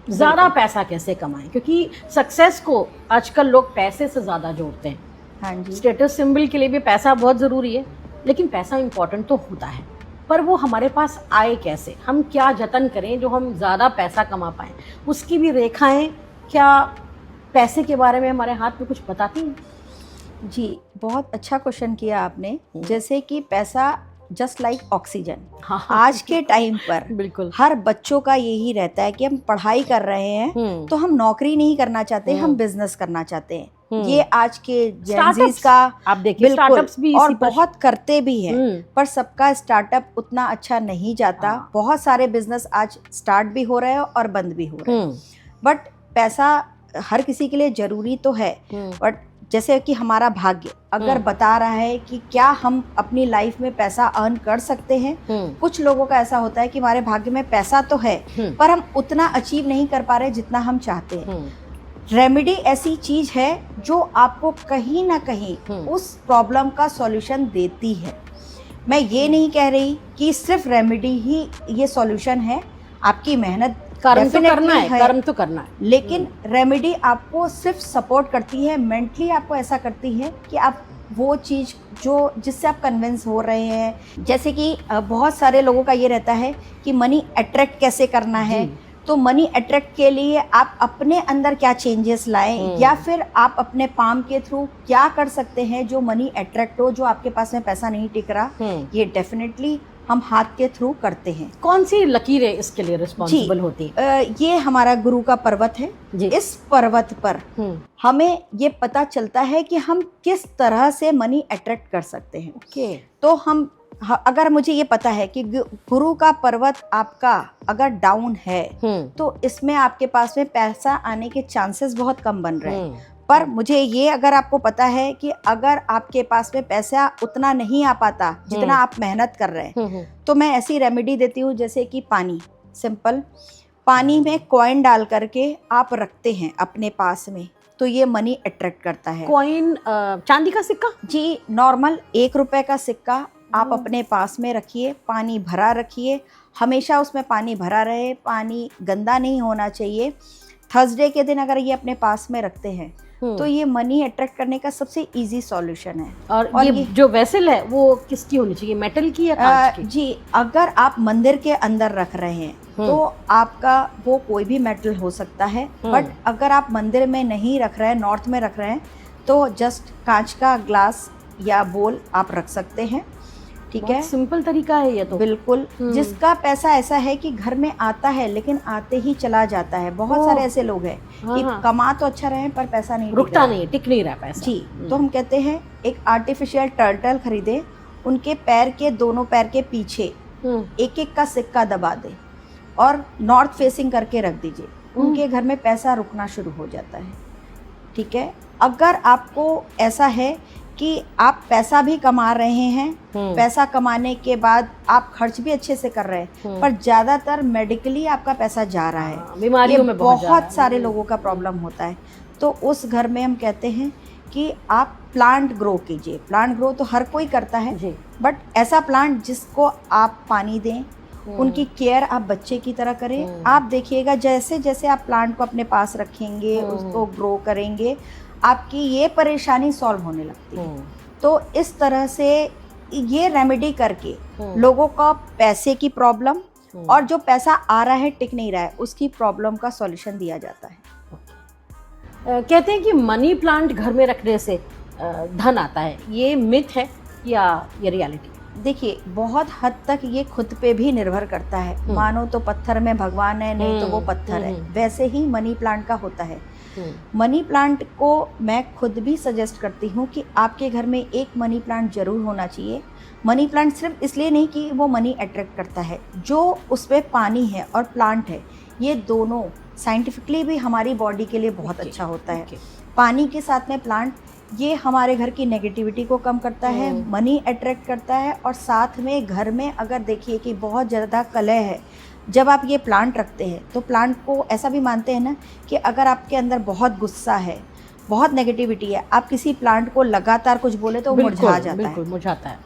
ज़्यादा पैसा कैसे कमाएं? क्योंकि सक्सेस को आजकल लोग पैसे से ज़्यादा जोड़ते हैं। हाँ जी, स्टेटस सिंबल के लिए भी पैसा बहुत ज़रूरी है, लेकिन पैसा इम्पोर्टेंट तो होता है, पर वो हमारे पास आए कैसे? हम क्या जतन करें जो हम ज़्यादा पैसा कमा पाएँ? उसकी भी रेखाएं क्या पैसे के बारे में हमारे हाथ में कुछ बताती हैं? जी, बहुत अच्छा क्वेश्चन किया आपने। जैसे कि पैसा जस्ट लाइक ऑक्सीजन, आज के टाइम पर बिल्कुल हर बच्चों का यही रहता है कि हम पढ़ाई कररहे हैं तो हम नौकरी नहीं करना चाहते, हम बिजनेस करना चाहते हैं। ये आज के जेनजीज का आप देखिए, स्टार्टअप्स भी और बहुत करते भी हैं, पर सबका स्टार्टअप उतना अच्छा नहीं जाता। बहुत सारे बिजनेस आज स्टार्ट भी हो रहे हैं और बंद भी हो रहे हैं। बट पैसा हर किसी के लिए जरूरी तो है, बट जैसे कि हमारा भाग्य अगर बता रहा है कि क्या हम अपनी लाइफ में पैसा अर्न कर सकते हैं। कुछ लोगों का ऐसा होता है कि हमारे भाग्य में पैसा तो है पर हम उतना अचीव नहीं कर पा रहे जितना हम चाहते हैं। रेमेडी ऐसी चीज है जो आपको कहीं ना कहीं उस प्रॉब्लम का सॉल्यूशन देती है। मैं ये नहीं कह रही कि सिर्फ रेमेडी ही ये सॉल्यूशन है, आपकी मेहनत कर्म तो करना है, लेकिन रेमेडी आपको सिर्फ सपोर्ट करती है, मेंटली आपको ऐसा करती है कि आप वो चीज़ जो जिससे आप कन्विंस हो रहे हैं। जैसे कि बहुत सारे लोगों का ये रहता है कि मनी अट्रैक्ट कैसे करना है, तो मनी अट्रैक्ट के लिए आप अपने अंदर क्या चेंजेस लाएं या फिर आप अपने पाम के थ्रू क्या कर सकते हैं जो मनी अट्रैक्ट हो, जो आपके पास में पैसा नहीं टिक रहा, ये डेफिनेटली हम हाथ के थ्रू करते हैं। कौन सी लकीरें इसके लिए रिस्पॉन्सिबल होती है? ये हमारा गुरु का पर्वत है जी। इस पर्वत पर हमें ये पता चलता है कि हम किस तरह से मनी अट्रैक्ट कर सकते हैं। तो हम अगर मुझे ये पता है कि गुरु का पर्वत आपका अगर डाउन है तो इसमें आपके पास में पैसा आने के चांसेस बहुत कम बन रहे हैं। पर मुझे ये अगर आपको पता है कि अगर आपके पास में पैसा उतना नहीं आ पाता जितना आप मेहनत कर रहे हैं, तो मैं ऐसी रेमेडी देती हूँ जैसे कि पानी, सिंपल पानी में कॉइन डाल करके आप रखते हैं अपने पास में, तो ये मनी अट्रैक्ट करता है। कॉइन चांदी का सिक्का? जी, नॉर्मल 1 रुपए का सिक्का आप अपने पास में रखिए, पानी भरा रखिए, हमेशा उसमें पानी भरा रहे, पानी गंदा नहीं होना चाहिए। थर्सडे के दिन अगर ये अपने पास में रखते हैं तो ये मनी अट्रैक्ट करने का सबसे इजी सॉल्यूशन है। और ये जो वेसल है वो किसकी होनी चाहिए, मेटल की या कांच की? जी, अगर आप मंदिर के अंदर रख रहे हैं तो आपका वो कोई भी मेटल हो सकता है, बट अगर आप मंदिर में नहीं रख रहे हैं, नॉर्थ में रख रहे हैं, तो जस्ट कांच का ग्लास या बोल आप रख सकते हैं। ठीक है, सिंपल तरीका है ये तो। बिल्कुल। जिसका पैसा ऐसा है कि घर में आता है लेकिन आते ही चला जाता है, बहुत सारे ऐसे लोग हैं कि कमा तो अच्छा रहे पर पैसा नहीं रुकता नहीं, टिक नहीं रहा पैसा। जी, तो हम कहते हैं एक आर्टिफिशियल टर्टल खरीदे, उनके पैर के दोनों पैर के पीछे एक एक का सिक्का दबा दे और नॉर्थ फेसिंग करके रख दीजिए, उनके घर में पैसा रुकना शुरू हो जाता है। ठीक है, अगर आपको ऐसा है कि आप पैसा भी कमा रहे हैं, पैसा कमाने के बाद आप खर्च भी अच्छे से कर रहे हैं, पर ज़्यादातर मेडिकली आपका पैसा जा रहा है, बीमारियों में बहुत सारे लोगों का प्रॉब्लम होता है, तो उस घर में हम कहते हैं कि आप प्लांट ग्रो कीजिए। प्लांट ग्रो तो हर कोई करता है, बट ऐसा प्लांट जिसको आप पानी दें, उनकी केयर आप बच्चे की तरह करें। आप देखिएगा जैसे जैसे आप प्लांट को अपने पास रखेंगे, उसको ग्रो करेंगे, आपकी ये परेशानी सॉल्व होने लगती है। तो इस तरह से ये रेमेडी करके लोगों का पैसे की प्रॉब्लम और जो पैसा आ रहा है टिक नहीं रहा है, उसकी प्रॉब्लम का सॉल्यूशन दिया जाता है। कहते हैं कि मनी प्लांट घर में रखने से धन आता है, ये मिथ है या ये रियलिटी? देखिए, बहुत हद तक ये खुद पे भी निर्भर करता है। मानो तो पत्थर में भगवान है, नहीं तो वो पत्थर है, वैसे ही मनी प्लांट का होता है। मनी प्लांट को मैं खुद भी सजेस्ट करती हूँ कि आपके घर में एक मनी प्लांट जरूर होना चाहिए। मनी प्लांट सिर्फ इसलिए नहीं कि वो मनी अट्रैक्ट करता है, जो उसमें पानी है और प्लांट है, ये दोनों साइंटिफिकली भी हमारी बॉडी के लिए बहुत अच्छा होता है। पानी के साथ में प्लांट, ये हमारे घर की नेगेटिविटी को कम करता है, मनी अट्रैक्ट करता है, और साथ में घर में अगर देखिए कि बहुत ज़्यादा कलह है, जब आप ये प्लांट रखते हैं तो प्लांट को ऐसा भी मानते हैं ना कि अगर आपके अंदर बहुत गुस्सा है, बहुत नेगेटिविटी है, आप किसी प्लांट को लगातार कुछ बोले तो मुरझा जाता है। मुरझाता है।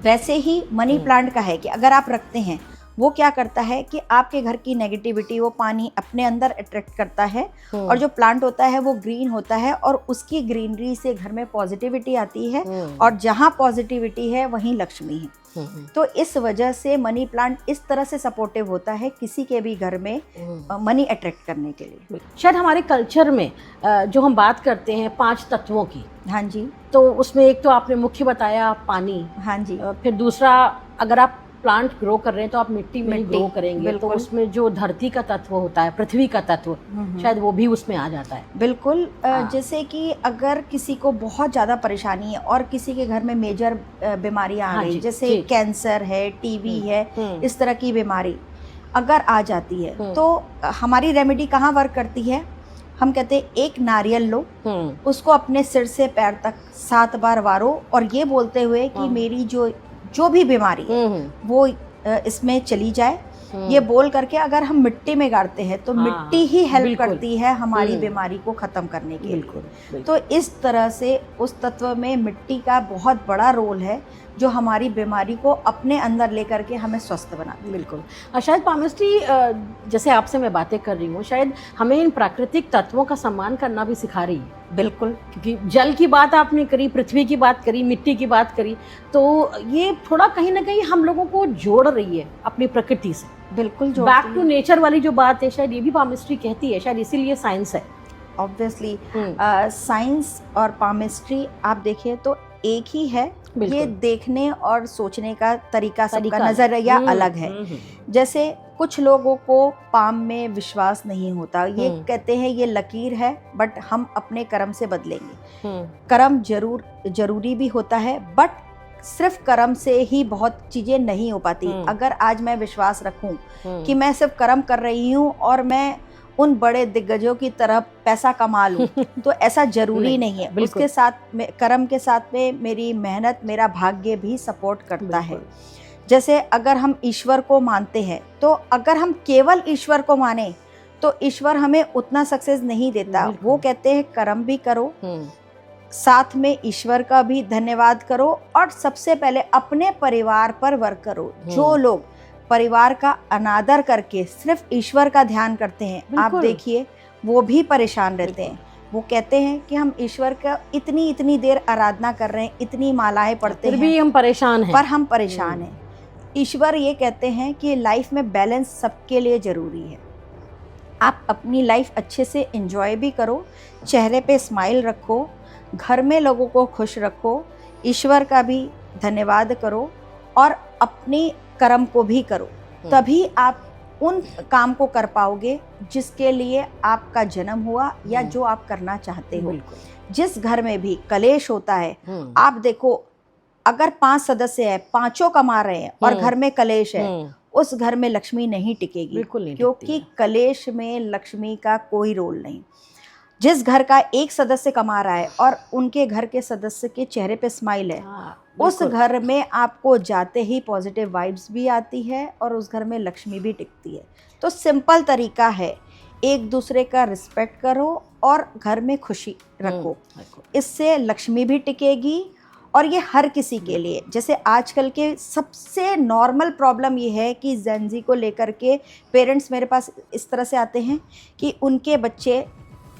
वैसे ही मनी प्लांट का है कि अगर आप रखते हैं, वो क्या करता है कि आपके घर की नेगेटिविटी वो पानी अपने अंदर अट्रैक्ट करता है, और जो प्लांट होता है वो ग्रीन होता है, और उसकी ग्रीनरी से घर में पॉजिटिविटी आती है, और जहाँ पॉजिटिविटी है वहीं लक्ष्मी है। तो इस वजह से मनी प्लांट इस तरह से सपोर्टिव होता है किसी के भी घर में मनी अट्रैक्ट करने के लिए। शायद हमारे कल्चर में जो हम बात करते हैं 5 तत्वों की, हाँ जी, तो उसमें एक तो आपने मुख्य बताया पानी, हाँ जी, फिर दूसरा अगर आप प्लांट ग्रो कर रहे हैं तो आप मिट्टी में ही ग्रो करेंगे, तो उसमें जो धरती का तत्व होता है, पृथ्वी का तत्व, शायद वो भी उसमें आ जाता है। बिल्कुल। जैसे कि अगर किसी को बहुत ज़्यादा परेशानी है और किसी के घर में मेजर बीमारियां आ गई, जैसे कैंसर है, टीबी है, इस तरह की बीमारी अगर आ जाती है, तो हमारी रेमेडी कहाँ वर्क करती है? हम कहते हैं एक नारियल लो, उसको अपने सिर से पैर तक 7 बार वारो, और ये बोलते हुए कि मेरी जो भी बीमारी है वो इसमें चली जाए, ये बोल करके अगर हम मिट्टी में गाड़ते हैं तो मिट्टी ही हेल्प करती है हमारी बीमारी को ख़त्म करने के लिए। तो इस तरह से उस तत्व में मिट्टी का बहुत बड़ा रोल है, जो हमारी बीमारी को अपने अंदर लेकर के हमें स्वस्थ बनाती है। बिल्कुल। शायद पामिस्ट्री, जैसे आपसे मैं बातें कर रही हूँ, शायद हमें इन प्राकृतिक तत्वों का सम्मान करना भी सिखा रही है। बिल्कुल, क्योंकि जल की बात आपने करी, पृथ्वी की बात करी, मिट्टी की बात करी, तो ये थोड़ा कहीं ना कहीं हम लोगों को जोड़ रही है अपनी प्रकृति से। बिल्कुल, बैक टू नेचर वाली जो बात है, शायद ये भी पामिस्ट्री कहती है, शायद इसीलिए साइंस है। ऑब्वियसली साइंस और पामिस्ट्री आप देखिए तो एक ही है, ये देखने और सोचने का तरीका सबका नजरिया अलग है। जैसे कुछ लोगों को पाम में विश्वास नहीं होता, ये कहते हैं ये लकीर है, बट हम अपने कर्म से बदलेंगे। कर्म जरूरी भी होता है, बट सिर्फ कर्म से ही बहुत चीजें नहीं हो पाती। अगर आज मैं विश्वास रखूं कि मैं सिर्फ कर्म कर रही हूं और मैं उन बड़े दिग्गजों की तरह पैसा कमा लूं, तो ऐसा जरूरी नहीं है। उसके साथ में, कर्म के साथ में मेरी मेहनत, मेरा भाग्य भी सपोर्ट करता है। जैसे अगर हम ईश्वर को मानते हैं, तो अगर हम केवल ईश्वर को माने तो ईश्वर हमें उतना सक्सेस नहीं देता। वो कहते हैं कर्म भी करो, साथ में ईश्वर का भी धन्यवाद करो, और सबसे पहले अपने परिवार पर वर्क करो। जो लोग परिवार का अनादर करके सिर्फ ईश्वर का ध्यान करते हैं, आप देखिए वो भी परेशान रहते हैं। वो कहते हैं कि हम ईश्वर का इतनी इतनी देर आराधना कर रहे हैं, इतनी मालाएं पढ़ते फिर भी हम परेशान हैं। पर हम परेशान हैं। ईश्वर ये कहते हैं कि लाइफ में बैलेंस सबके लिए ज़रूरी है। आप अपनी लाइफ अच्छे से एंजॉय भी करो, चेहरे पे स्माइल रखो, घर में लोगों को खुश रखो, ईश्वर का भी धन्यवाद करो और अपने कर्म को भी करो, तभी आप उन काम को कर पाओगे जिसके लिए आपका जन्म हुआ या जो आप करना चाहते हो। जिस घर में भी कलेश होता है, आप देखो अगर 5 सदस्य है, 5 कमा रहे हैं और घर में कलेश है, उस घर में लक्ष्मी नहीं टिकेगी, क्योंकि कलेश में लक्ष्मी का कोई रोल नहीं। जिस घर का एक सदस्य कमा रहा है और उनके घर के सदस्य के चेहरे पे स्माइल है, उस घर में आपको जाते ही पॉजिटिव वाइब्स भी आती है और उस घर में लक्ष्मी भी टिकती है। तो सिंपल तरीका है, एक दूसरे का रिस्पेक्ट करो और घर में खुशी रखो, इससे लक्ष्मी भी टिकेगी। और ये हर किसी के लिए, जैसे आजकल के सबसे नॉर्मल प्रॉब्लम ये है कि जेनजी को लेकर के पेरेंट्स मेरे पास इस तरह से आते हैं कि उनके बच्चे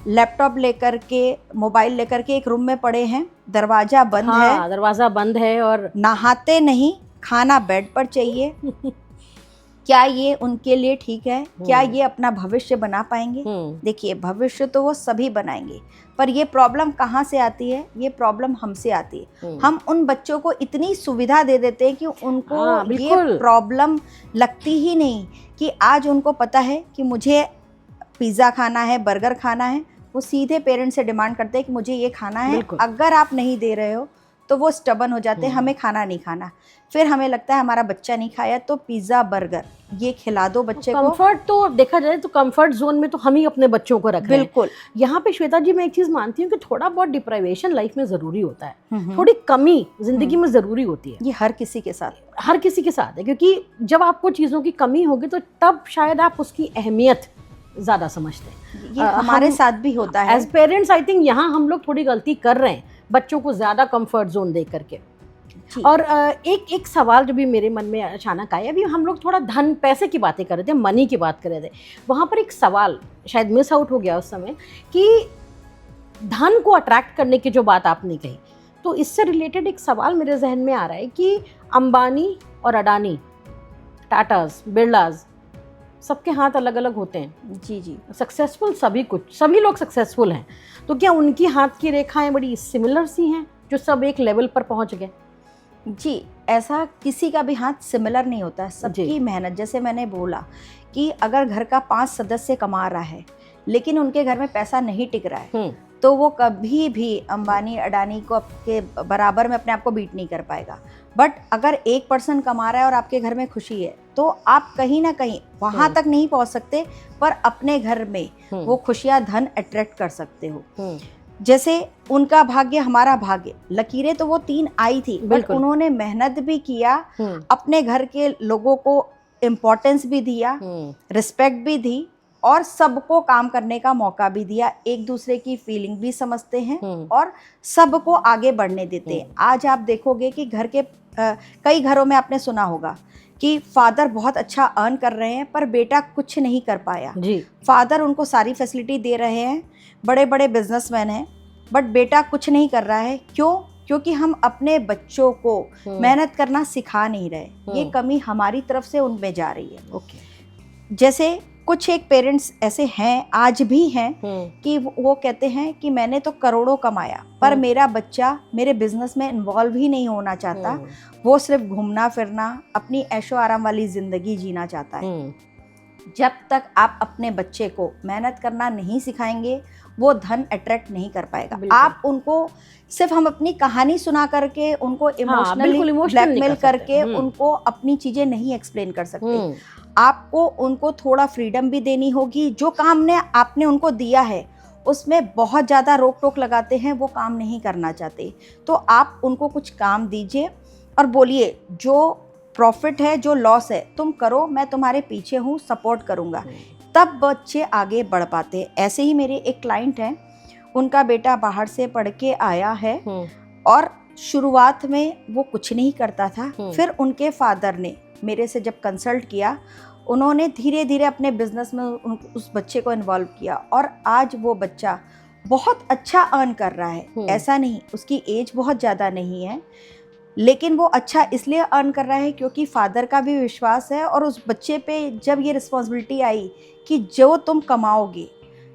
लैपटॉप लेकर के, मोबाइल लेकर के एक रूम में पड़े हैं, दरवाज़ा बंद है, दरवाज़ा बंद है और नहाते नहीं, खाना बेड पर चाहिए। क्या ये उनके लिए ठीक है? क्या ये अपना भविष्य बना पाएंगे? देखिए, भविष्य तो वो सभी बनाएंगे, पर ये प्रॉब्लम कहाँ से आती है? ये प्रॉब्लम हमसे आती है। हम उन बच्चों को इतनी सुविधा दे देते हैं कि उनको ये प्रॉब्लम लगती ही नहीं, कि आज उनको पता है कि मुझे पिज़्ज़ा खाना है, बर्गर खाना है, वो सीधे पेरेंट्स से डिमांड करते हैं कि मुझे ये खाना है। अगर आप नहीं दे रहे हो तो वो स्टबन हो जाते हैं, हमें खाना नहीं खाना। फिर हमें लगता है हमारा बच्चा नहीं खाया तो पिज़्ज़ा बर्गर ये खिला दो बच्चे को। कंफर्ट तो देखा जाए तो कंफर्ट जोन में तो हम ही अपने बच्चों को रख रहे हैं। बिल्कुल। यहाँ पे श्वेता जी, मैं एक चीज़ मानती हूँ कि थोड़ा बहुत डिप्राइवेशन लाइफ में ज़रूरी होता है, थोड़ी कमी जिंदगी में ज़रूरी होती है। ये हर किसी के साथ है, क्योंकि जब आपको चीज़ों की कमी होगी तो तब शायद आप उसकी अहमियत ज़्यादा समझते हैं। ये हमारे साथ भी होता है एज पेरेंट्स। आई थिंक यहाँ हम लोग थोड़ी गलती कर रहे हैं, बच्चों को ज़्यादा कंफर्ट जोन दे करके। और एक सवाल जो भी मेरे मन में अचानक आया, अभी हम लोग थोड़ा धन पैसे की बातें कर रहे थे, मनी की बात कर रहे थे, वहाँ पर एक सवाल शायद मिस आउट हो गया उस समय कि धन को अट्रैक्ट करने की जो बात आपने कही, तो इससे रिलेटेड एक सवाल मेरे जहन में आ रहा है कि अंबानी और अडानी, टाटाज, बिरलाज, सबके हाथ अलग अलग होते हैं। जी। सक्सेसफुल सभी लोग सक्सेसफुल हैं, तो क्या उनकी हाथ की रेखाएं बड़ी सिमिलर सी हैं जो सब एक लेवल पर पहुंच गए? जी, ऐसा किसी का भी हाथ सिमिलर नहीं होता है, सबकी मेहनत। जैसे मैंने बोला कि अगर घर का 5 सदस्य कमा रहा है लेकिन उनके घर में पैसा नहीं टिक रहा है, तो वो कभी भी अंबानी अडानी को के बराबर में अपने आप को बीट नहीं कर पाएगा। बट अगर एक पर्सन कमा रहा है और आपके घर में खुशी है, तो आप कहीं ना कहीं वहां तक नहीं पहुंच सकते, पर अपने घर में वो खुशियां, धन अट्रैक्ट कर सकते हो। जैसे उनका भाग्य हमारा भाग्य, लकीरें तो वो 3 आई थी, बट उन्होंने मेहनत भी किया, अपने घर के लोगों को इम्पोर्टेंस भी दिया, रिस्पेक्ट भी दी और सबको काम करने का मौका भी दिया, एक दूसरे की फीलिंग भी समझते हैं और सबको आगे बढ़ने देते हैं। आज आप देखोगे कि घर के कई घरों में आपने सुना होगा कि फादर बहुत अच्छा अर्न कर रहे हैं पर बेटा कुछ नहीं कर पाया जी। फादर उनको सारी फैसिलिटी दे रहे हैं, बड़े बड़े बिजनेसमैन हैं, बट बेटा कुछ नहीं कर रहा है। क्यों? क्योंकि हम अपने बच्चों को मेहनत करना सिखा नहीं रहे। ये कमी हमारी तरफ से उनमें जा रही है। जैसे कुछ एक पेरेंट्स ऐसे हैं, आज भी हैं, कि वो कहते हैं कि मैंने तो करोड़ों कमाया पर मेरा बच्चा मेरे बिजनेस में इन्वॉल्व ही नहीं होना चाहता, वो सिर्फ घूमना फिरना, अपनी ऐशो आराम वाली जिंदगी जीना चाहता है। जब तक आप अपने बच्चे को मेहनत करना नहीं सिखाएंगे, वो धन अट्रैक्ट नहीं कर पाएगा। आप उनको सिर्फ हम अपनी कहानी सुना करके, उनको इमोशनली ब्लैकमेल करके उनको अपनी चीजें नहीं एक्सप्लेन कर सकते। आपको उनको थोड़ा फ्रीडम भी देनी होगी। जो काम आपने उनको दिया है उसमें बहुत ज़्यादा रोक टोक लगाते हैं, वो काम नहीं करना चाहते, तो आप उनको कुछ काम दीजिए और बोलिए जो प्रॉफिट है, जो लॉस है, तुम करो, मैं तुम्हारे पीछे हूँ, सपोर्ट करूँगा। तब बच्चे आगे बढ़ पाते हैं। ऐसे ही मेरे एक क्लाइंट हैं, उनका बेटा बाहर से पढ़ के आया है और शुरुआत में वो कुछ नहीं करता था, फिर उनके फादर ने मेरे से जब कंसल्ट किया, उन्होंने धीरे धीरे अपने बिजनेस में उस बच्चे को इन्वॉल्व किया और आज वो बच्चा बहुत अच्छा अर्न कर रहा है, ऐसा नहीं, उसकी एज बहुत ज़्यादा नहीं है, लेकिन वो अच्छा इसलिए अर्न कर रहा है क्योंकि फादर का भी विश्वास है और उस बच्चे पे जब ये रिस्पॉन्सिबिलिटी आई कि जो तुम कमाओगे,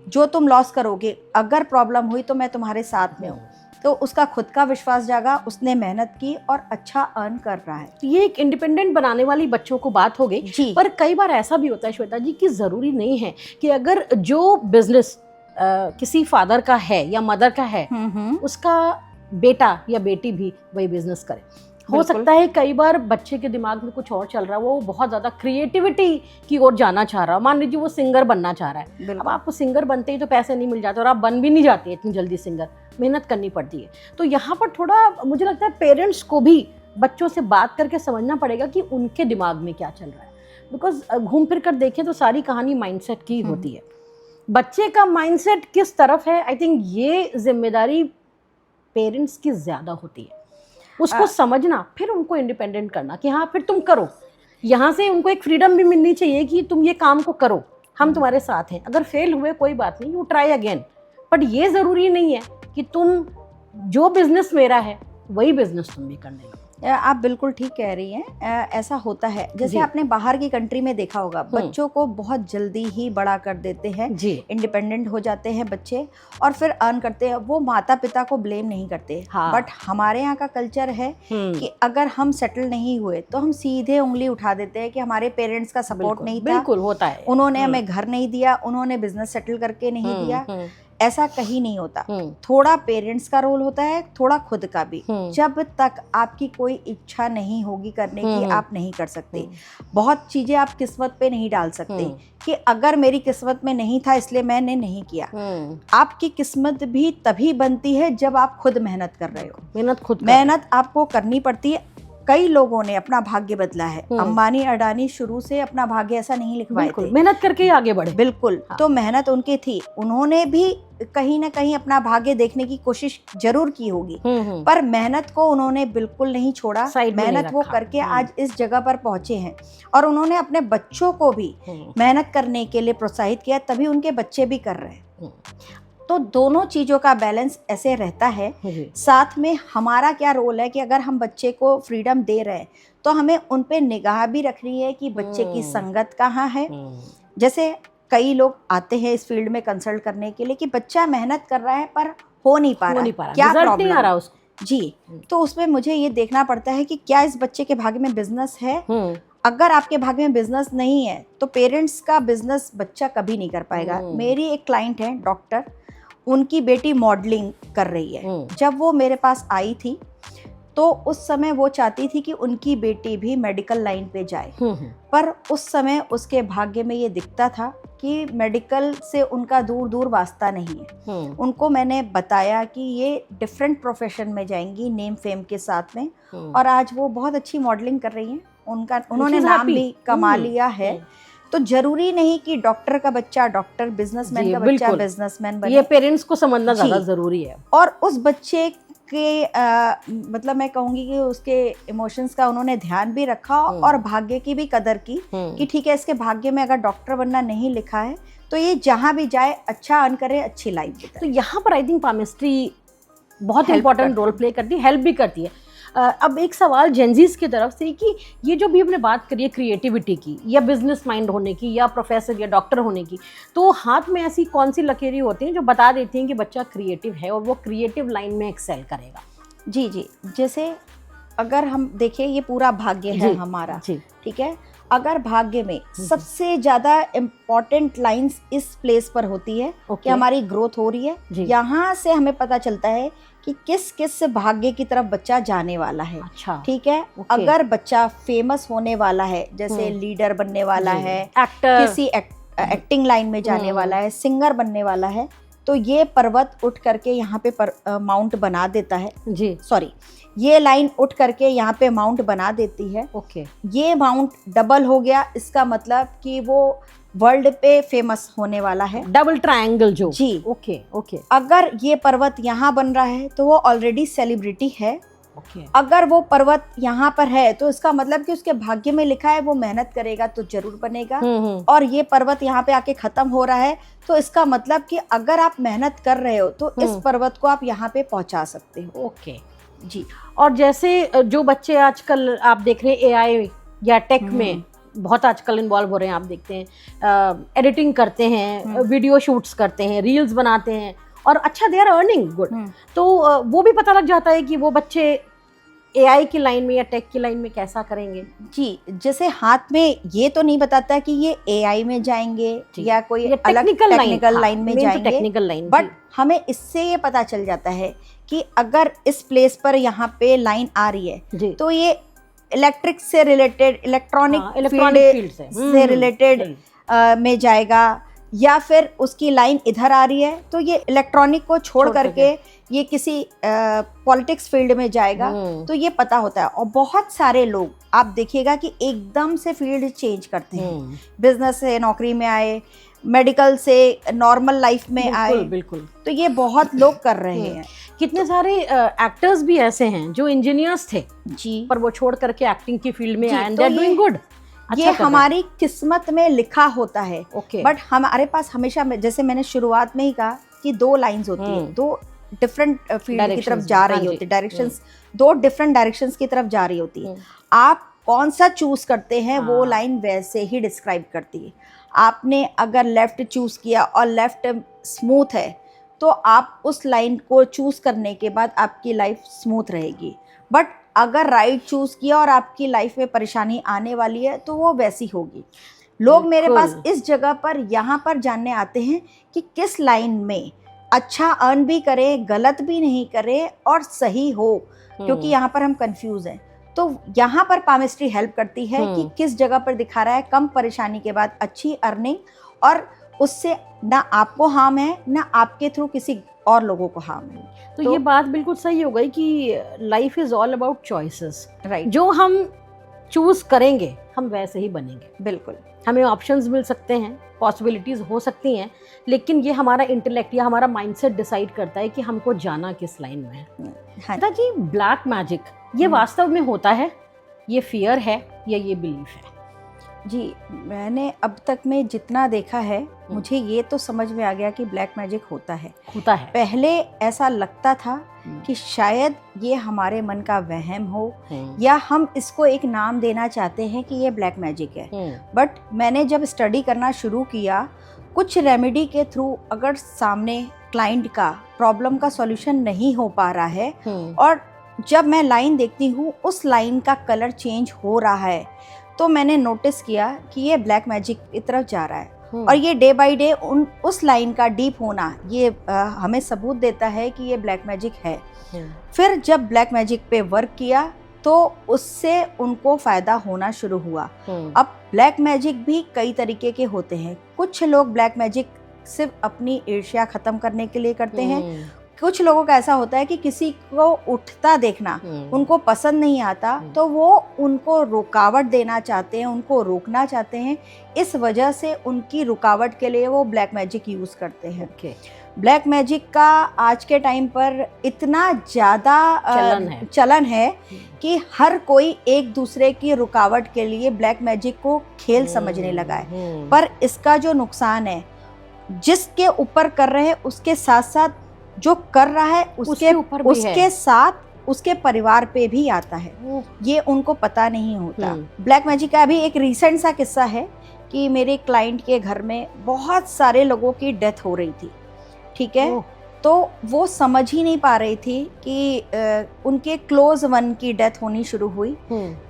जो तुम लॉस करोगे, अगर प्रॉब्लम हुई तो मैं तुम्हारे साथ में हूँ, तो उसका खुद का विश्वास जागा, उसने मेहनत की और अच्छा अर्न कर रहा है। ये एक इंडिपेंडेंट बनाने वाली बच्चों को बात हो गई जी। पर कई बार ऐसा भी होता है श्वेता जी कि ज़रूरी नहीं है कि अगर जो बिजनेस किसी फादर का है या मदर का है उसका बेटा या बेटी भी वही बिजनेस करे। हो सकता है कई बार बच्चे के दिमाग में कुछ और चल रहा है, वो बहुत ज़्यादा क्रिएटिविटी की ओर जाना चाह रहा है। मान लीजिए वो सिंगर बनना चाह रहा है, अब आपको सिंगर बनते ही तो पैसे नहीं मिल जाते और आप बन भी नहीं जाते इतनी जल्दी सिंगर, मेहनत करनी पड़ती है। तो यहाँ पर थोड़ा मुझे लगता है पेरेंट्स को भी बच्चों से बात करके समझना पड़ेगा कि उनके दिमाग में क्या चल रहा है, बिकॉज घूम फिर कर देखें तो सारी कहानी माइंडसेट की होती है। बच्चे का माइंडसेट किस तरफ है, आई थिंक ये जिम्मेदारी पेरेंट्स की ज़्यादा होती है, उसको समझना, फिर उनको इंडिपेंडेंट करना कि हाँ फिर तुम करो। यहाँ से उनको एक फ्रीडम भी मिलनी चाहिए कि तुम ये काम को करो, हम तुम्हारे साथ हैं, अगर फेल हुए कोई बात नहीं, यू ट्राई अगेन। बट ये ज़रूरी नहीं है कि तुम जो बिजनेस मेरा है वही बिजनेस तुम भी करने लगो। आप बिल्कुल ठीक कह रही हैं, ऐसा होता है। जैसे आपने बाहर की कंट्री में देखा होगा, बच्चों को बहुत जल्दी ही बड़ा कर देते हैं, इंडिपेंडेंट हो जाते हैं बच्चे और फिर अर्न करते हैं। वो माता पिता को ब्लेम नहीं करते। बट हमारे यहाँ का कल्चर है कि अगर हम सेटल नहीं हुए तो हम सीधे उंगली उठा देते हैं कि हमारे पेरेंट्स का सपोर्ट नहीं था, बिल्कुल होता है, उन्होंने हमें घर नहीं दिया, उन्होंने बिजनेस सेटल करके नहीं दिया। ऐसा कहीं नहीं होता। थोड़ा पेरेंट्स का रोल होता है, थोड़ा खुद का भी। जब तक आपकी कोई इच्छा नहीं होगी करने की, आप नहीं कर सकते। बहुत चीजें आप किस्मत पे नहीं डाल सकते कि अगर मेरी किस्मत में नहीं था इसलिए मैंने नहीं किया। आपकी किस्मत भी तभी बनती है जब आप खुद मेहनत कर रहे हो। मेहनत आपको करनी पड़ती है। कई लोगों ने अपना भाग्य बदला है। अंबानी अडानी शुरू से अपना भाग्य ऐसा नहीं लिखवाए थे, मेहनत करके ही आगे बढ़े। बिल्कुल। तो मेहनत उनकी थी, उन्होंने भी कहीं ना कहीं अपना भाग्य देखने की कोशिश जरूर की होगी, पर मेहनत को उन्होंने बिल्कुल नहीं छोड़ा। मेहनत वो करके आज इस जगह पर पहुंचे हैं और उन्होंने अपने बच्चों को भी मेहनत करने के लिए प्रोत्साहित किया, तभी उनके बच्चे भी कर रहे हैं। तो दोनों चीज़ों का बैलेंस ऐसे रहता है। साथ में हमारा क्या रोल है कि अगर हम बच्चे को फ्रीडम दे रहे हैं तो हमें उन पे निगाह भी रखनी है कि बच्चे की संगत कहाँ है। जैसे कई लोग आते हैं इस फील्ड में कंसल्ट करने के लिए कि बच्चा मेहनत कर रहा है पर हो नहीं पा रहा, क्या प्रॉब्लम आ रहा उसको। जी, तो उसमें मुझे ये देखना पड़ता है कि क्या इस बच्चे के भाग्य में बिजनेस है। अगर आपके भाग्य में बिजनेस नहीं है तो पेरेंट्स का बिजनेस बच्चा कभी नहीं कर पाएगा। मेरी एक क्लाइंट है डॉक्टर, उनकी बेटी मॉडलिंग कर रही है। जब वो मेरे पास आई थी तो उस समय वो चाहती थी कि उनकी बेटी भी मेडिकल लाइन पे जाए, पर उस समय उसके भाग्य में ये दिखता था कि मेडिकल से उनका दूर दूर वास्ता नहीं है। उनको मैंने बताया कि ये डिफरेंट प्रोफेशन में जाएंगी नेम फेम के साथ में, और आज वो बहुत अच्छी मॉडलिंग कर रही हैं। उन्होंने नाम भी कमा लिया है। तो जरूरी नहीं कि डॉक्टर का बच्चा डॉक्टर, बिजनेसमैन का बच्चा बिजनेसमैन बने। ये पेरेंट्स को समझना ज्यादा जरूरी है। और उस बच्चे के मतलब मैं कहूँगी कि उसके इमोशंस का उन्होंने ध्यान भी रखा और भाग्य की भी कदर की कि ठीक है, इसके भाग्य में अगर डॉक्टर बनना नहीं लिखा है तो ये जहाँ भी जाए अच्छा अर्न करे, अच्छी लाइफ बिताए। तो यहाँ पर आई थिंक पामिस्ट्री बहुत इंपॉर्टेंट रोल प्ले करती है, हेल्प भी करती है। अब एक सवाल जेंजीज की तरफ से कि ये जो भी हमने बात करी है क्रिएटिविटी की या बिजनेस माइंड होने की या प्रोफेसर या डॉक्टर होने की, तो हाथ में ऐसी कौन सी लकीरें होती हैं जो बता देती हैं कि बच्चा क्रिएटिव है और वो क्रिएटिव लाइन में एक्सेल करेगा? जी, जैसे अगर हम देखें ये पूरा भाग्य है हमारा, ठीक है। अगर भाग्य में सबसे ज्यादा इम्पोर्टेंट लाइंस इस प्लेस पर होती है कि हमारी ग्रोथ हो रही है, यहाँ से हमें पता चलता है कि किस किस भाग्य की तरफ बच्चा जाने वाला है। अच्छा, ठीक है। अगर बच्चा फेमस होने वाला है, जैसे लीडर बनने वाला है, एक्टर, किसी एक्टिंग लाइन में जाने वाला है, सिंगर बनने वाला है, तो ये पर्वत उठ करके यहाँ पे माउंट बना देता है। ये लाइन उठ करके यहाँ पे माउंट बना देती है। ये माउंट डबल हो गया, इसका मतलब कि वो वर्ल्ड पे फेमस होने वाला है। डबल ट्रायंगल जी। ओके। अगर ये पर्वत यहाँ बन रहा है तो वो ऑलरेडी सेलिब्रिटी है ओके। अगर वो पर्वत यहाँ पर है तो इसका मतलब कि उसके भाग्य में लिखा है वो मेहनत करेगा तो जरूर बनेगा। और ये पर्वत यहाँ पे आके खत्म हो रहा है तो इसका मतलब कि अगर आप मेहनत कर रहे हो तो इस पर्वत को आप यहाँ पे पहुंचा सकते हो। ओके जी। और जैसे जो बच्चे आजकल आप देख रहे हैं एआई या टेक में बहुत आजकल इन्वॉल्व हो रहे हैं, आप देखते हैं एडिटिंग करते हैं, वीडियो शूट्स करते हैं, रील्स बनाते हैं और अच्छा दे आर अर्निंग गुड, तो वो भी पता लग जाता है कि वो बच्चे एआई की लाइन में या टेक की लाइन में कैसा करेंगे। जी, जैसे हाथ में ये तो नहीं बताता कि ये एआई में जाएंगे या कोई अलग टेक्निकल लाइन में जाएंगे, टेक्निकल लाइन, बट हमें इससे ये पता चल जाता है कि अगर इस प्लेस पर यहाँ पे लाइन आ रही है तो ये इलेक्ट्रिक से रिलेटेड, इलेक्ट्रॉनिक फील्ड से रिलेटेड में जाएगा, या फिर उसकी लाइन इधर आ रही है तो ये इलेक्ट्रॉनिक को छोड़ करके ये किसी पॉलिटिक्स फील्ड में जाएगा, तो ये पता होता है। और बहुत सारे लोग आप देखिएगा कि एकदम से फील्ड चेंज करते हैं, बिजनेस से नौकरी में आए, मेडिकल से नॉर्मल लाइफ में आए, बिल्कुल। तो ये बहुत लोग कर रहे हैं। कितने सारे एक्टर्स भी ऐसे हैं जो इंजीनियर्स थे जी, पर वो छोड़ करके एक्टिंग की फील्ड में आए, दे आर डूइंग गुड। ये हमारी किस्मत में लिखा होता है। बट हमारे पास हमेशा, जैसे मैंने शुरुआत में ही कहा कि दो लाइंस होती है, दो डिफरेंट फील्ड की तरफ जा रही होती है, डायरेक्शंस, दो डिफरेंट डायरेक्शंस की तरफ जा रही होती है। आप कौन सा चूज करते हैं वो लाइन वैसे ही डिस्क्राइब करती है। आपने अगर लेफ्ट चूज किया और लेफ्ट स्मूथ है तो आप उस लाइन को चूज करने के बाद आपकी लाइफ स्मूथ रहेगी। बट अगर राइट चूज किया और आपकी लाइफ में परेशानी आने वाली है तो वो वैसी होगी। लोग मेरे पास इस जगह पर यहाँ पर जानने आते हैं कि किस लाइन में अच्छा अर्न भी करें, गलत भी नहीं करें और सही हो, क्योंकि यहाँ पर हम कंफ्यूज हैं। तो यहाँ पर पामिस्ट्री हेल्प करती है कि किस जगह पर दिखा रहा है कम परेशानी के बाद अच्छी अर्निंग, और उससे ना आपको हार्म है ना आपके थ्रू किसी और लोगों को हार्म है। तो ये बात बिल्कुल सही हो गई कि life is all about choices, right. जो हम चूज करेंगे हम वैसे ही बनेंगे। बिल्कुल, हमें ऑप्शंस मिल सकते हैं, पॉसिबिलिटीज हो सकती हैं, लेकिन ये हमारा इंटेलेक्ट या हमारा माइंडसेट डिसाइड करता है कि हमको जाना किस लाइन में है। हाँ जी, ब्लैक मैजिक ये वास्तव में होता है, ये फियर है या ये बिलीफ है? जी, मैंने अब तक में जितना देखा है मुझे ये तो समझ में आ गया कि ब्लैक मैजिक होता है। पहले ऐसा लगता था कि शायद ये हमारे मन का वहम हो या हम इसको एक नाम देना चाहते हैं कि ये ब्लैक मैजिक है। बट मैंने जब स्टडी करना शुरू किया, कुछ रेमेडी के थ्रू अगर सामने क्लाइंट का प्रॉब्लम का सॉल्यूशन नहीं हो पा रहा है और जब मैं लाइन देखती हूँ उस लाइन का कलर चेंज हो रहा है, तो मैंने नोटिस किया कि ये ब्लैक मैजिक की तरफ जा रहा है। और ये डे बाय डे उस लाइन का डीप होना ये हमें सबूत देता है कि ये ब्लैक मैजिक है। फिर जब ब्लैक मैजिक पे वर्क किया तो उससे उनको फायदा होना शुरू हुआ। अब ब्लैक मैजिक भी कई तरीके के होते हैं। कुछ लोग ब्लैक मैजिक सिर्फ अपनी ईर्ष्या खत्म करने के लिए करते हैं। कुछ लोगों का ऐसा होता है कि किसी को उठता देखना उनको पसंद नहीं आता, तो वो उनको रुकावट देना चाहते हैं, उनको रोकना चाहते हैं। इस वजह से उनकी रुकावट के लिए वो ब्लैक मैजिक यूज करते हैं। ब्लैक मैजिक का आज के टाइम पर इतना ज़्यादा चलन है कि हर कोई एक दूसरे की रुकावट के लिए ब्लैक मैजिक को खेल समझने लगा है। पर इसका जो नुकसान है, जिसके ऊपर कर रहे हैं उसके साथ साथ जो कर रहा है उसके साथ उसके परिवार पे भी आता है। ये उनको पता नहीं होता। ब्लैक मैजिक का अभी एक रिसेंट सा किस्सा है कि मेरे क्लाइंट के घर में बहुत सारे लोगों की डेथ हो रही थी, ठीक है। तो वो समझ ही नहीं पा रही थी कि उनके क्लोज वन की डेथ होनी शुरू हुई।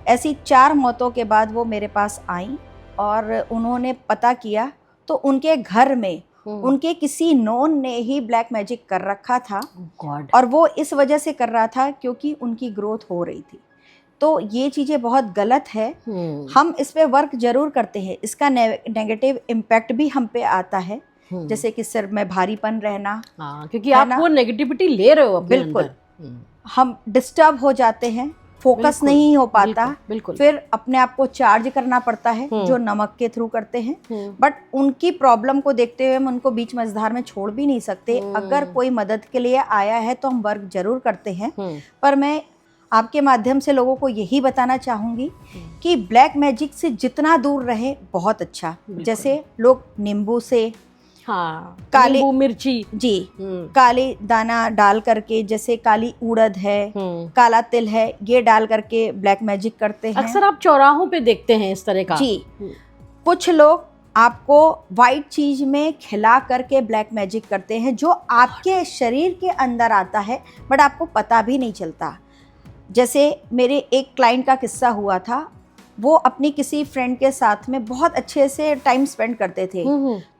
ऐसी 4 मौतों के बाद वो मेरे पास आई और उन्होंने पता किया तो उनके घर में उनके किसी नोन ने ही ब्लैक मैजिक कर रखा था। और वो इस वजह से कर रहा था क्योंकि उनकी ग्रोथ हो रही थी। तो ये चीज़ें बहुत गलत है। हम इस पे वर्क जरूर करते हैं, इसका नेगेटिव इम्पैक्ट भी हम पे आता है, जैसे कि सिर में भारीपन रहना, क्योंकि आप वो नेगेटिविटी ले रहे हो। बिल्कुल, हम डिस्टर्ब हो जाते हैं, फोकस नहीं हो पाता। बिल्कुल। फिर अपने आप को चार्ज करना पड़ता है जो नमक के थ्रू करते हैं। बट उनकी प्रॉब्लम को देखते हुए हम उनको बीच मझधार में छोड़ भी नहीं सकते। अगर कोई मदद के लिए आया है तो हम वर्क जरूर करते हैं। पर मैं आपके माध्यम से लोगों को यही बताना चाहूँगी कि ब्लैक मैजिक से जितना दूर रहे बहुत अच्छा। जैसे लोग नींबू से, हाँ, काली नींबू मिर्ची जी, काली दाना डाल करके, जैसे काली उड़द है, काला तिल है, ये डाल करके ब्लैक मैजिक करते हैं। अक्सर आप चौराहों पे देखते हैं इस तरह का जी। कुछ लोग आपको वाइट चीज में खिला करके ब्लैक मैजिक करते हैं, जो आपके शरीर के अंदर आता है बट आपको पता भी नहीं चलता। जैसे मेरे एक क्लाइंट का किस्सा हुआ था, वो अपनी किसी फ्रेंड के साथ में बहुत अच्छे से टाइम स्पेंड करते थे,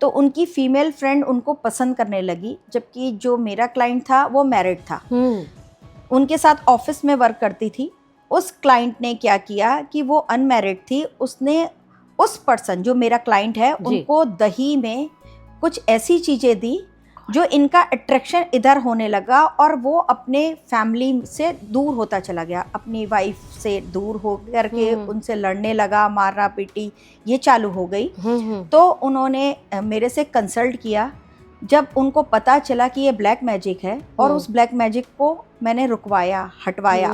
तो उनकी फीमेल फ्रेंड उनको पसंद करने लगी, जबकि जो मेरा क्लाइंट था वो मैरिड था। उनके साथ ऑफिस में वर्क करती थी। उस क्लाइंट ने क्या किया कि वो अनमैरिड थी, उसने उस पर्सन जो मेरा क्लाइंट है उनको दही में कुछ ऐसी चीज़ें दी जो इनका अट्रैक्शन इधर होने लगा, और वो अपने फैमिली से दूर होता चला गया, अपनी वाइफ से दूर हो करके उनसे लड़ने लगा, मारना पीटी ये चालू हो गई। तो उन्होंने मेरे से कंसल्ट किया। जब उनको पता चला कि ये ब्लैक मैजिक है, और उस ब्लैक मैजिक को मैंने रुकवाया, हटवाया,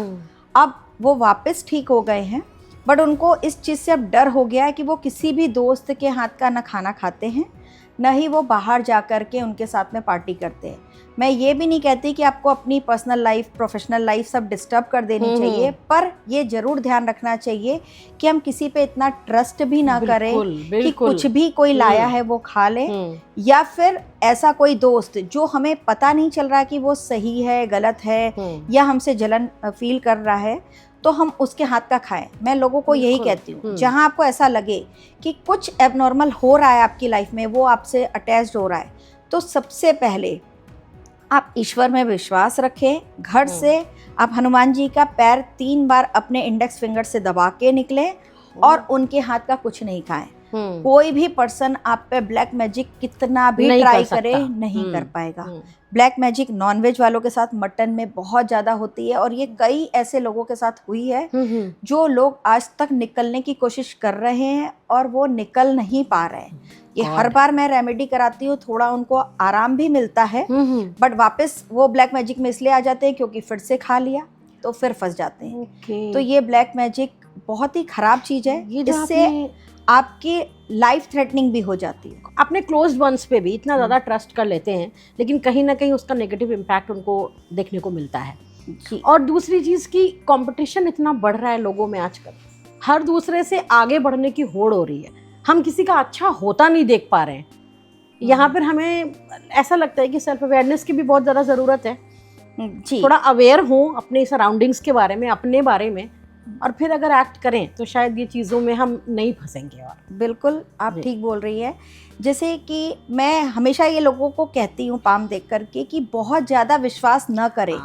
अब वो वापस ठीक हो गए हैं। बट उनको इस चीज़ से अब डर हो गया है कि वो किसी भी दोस्त के हाथ का ना खाना खाते हैं, न ही वो बाहर जा कर के उनके साथ में पार्टी करते हैं। मैं ये भी नहीं कहती कि आपको अपनी पर्सनल लाइफ, प्रोफेशनल लाइफ सब डिस्टर्ब कर देनी चाहिए, पर ये ज़रूर ध्यान रखना चाहिए कि हम किसी पे इतना ट्रस्ट भी ना करें कि कुछ भी कोई लाया है वो खा लें, या फिर ऐसा कोई दोस्त जो हमें पता नहीं चल रहा कि वो सही है, गलत है, या हमसे जलन फील कर रहा है, तो हम उसके हाथ का खाएं। मैं लोगों को यही कहती हूँ, जहाँ आपको ऐसा लगे कि कुछ एबनॉर्मल हो रहा है आपकी लाइफ में, वो आपसे अटैच्ड हो रहा है, तो सबसे पहले आप ईश्वर में विश्वास रखें। घर से आप हनुमान जी का पैर 3 बार अपने इंडेक्स फिंगर से दबा के निकलें, और उनके हाथ का कुछ नहीं खाएं। कोई भी पर्सन आप पे ब्लैक मैजिक कितना भी ट्राई करे नहीं कर पाएगा। ब्लैक मैजिक नॉनवेज वालों के साथ, मटन में बहुत ज़्यादा होती है, और ये कई ऐसे लोगों के साथ हुई है जो लोग आज तक निकलने की कोशिश कर रहे हैं और वो निकल नहीं पा रहे हैं। ये हर बार मैं रेमेडी कराती हूँ, थोड़ा उनको आराम भी मिलता है, बट वापस वो ब्लैक मैजिक में इसलिए आ जाते हैं क्योंकि फिर से खा लिया तो फिर फंस जाते हैं। तो ये ब्लैक मैजिक बहुत ही खराब चीज़ है, इससे आपकी लाइफ थ्रेटनिंग भी हो जाती है। अपने क्लोज्ड वंस पे भी इतना ज़्यादा ट्रस्ट कर लेते हैं, लेकिन कहीं ना कहीं उसका नेगेटिव इम्पैक्ट उनको देखने को मिलता है। और दूसरी चीज़ की कंपटीशन इतना बढ़ रहा है लोगों में आजकल, हर दूसरे से आगे बढ़ने की होड़ हो रही है, हम किसी का अच्छा होता नहीं देख पा रहे हैं। यहाँ पर हमें ऐसा लगता है कि सेल्फ अवेयरनेस की भी बहुत ज़्यादा ज़रूरत है जी। थोड़ा अवेयर हो अपने सराउंडिंग्स के बारे में, अपने बारे में, और फिर अगर एक्ट करें तो शायद ये चीज़ों में हम नहीं फंसेंगे। और बिल्कुल आप ठीक बोल रही है। जैसे कि मैं हमेशा ये लोगों को कहती हूँ पाम देख करके कि बहुत ज़्यादा विश्वास न करें,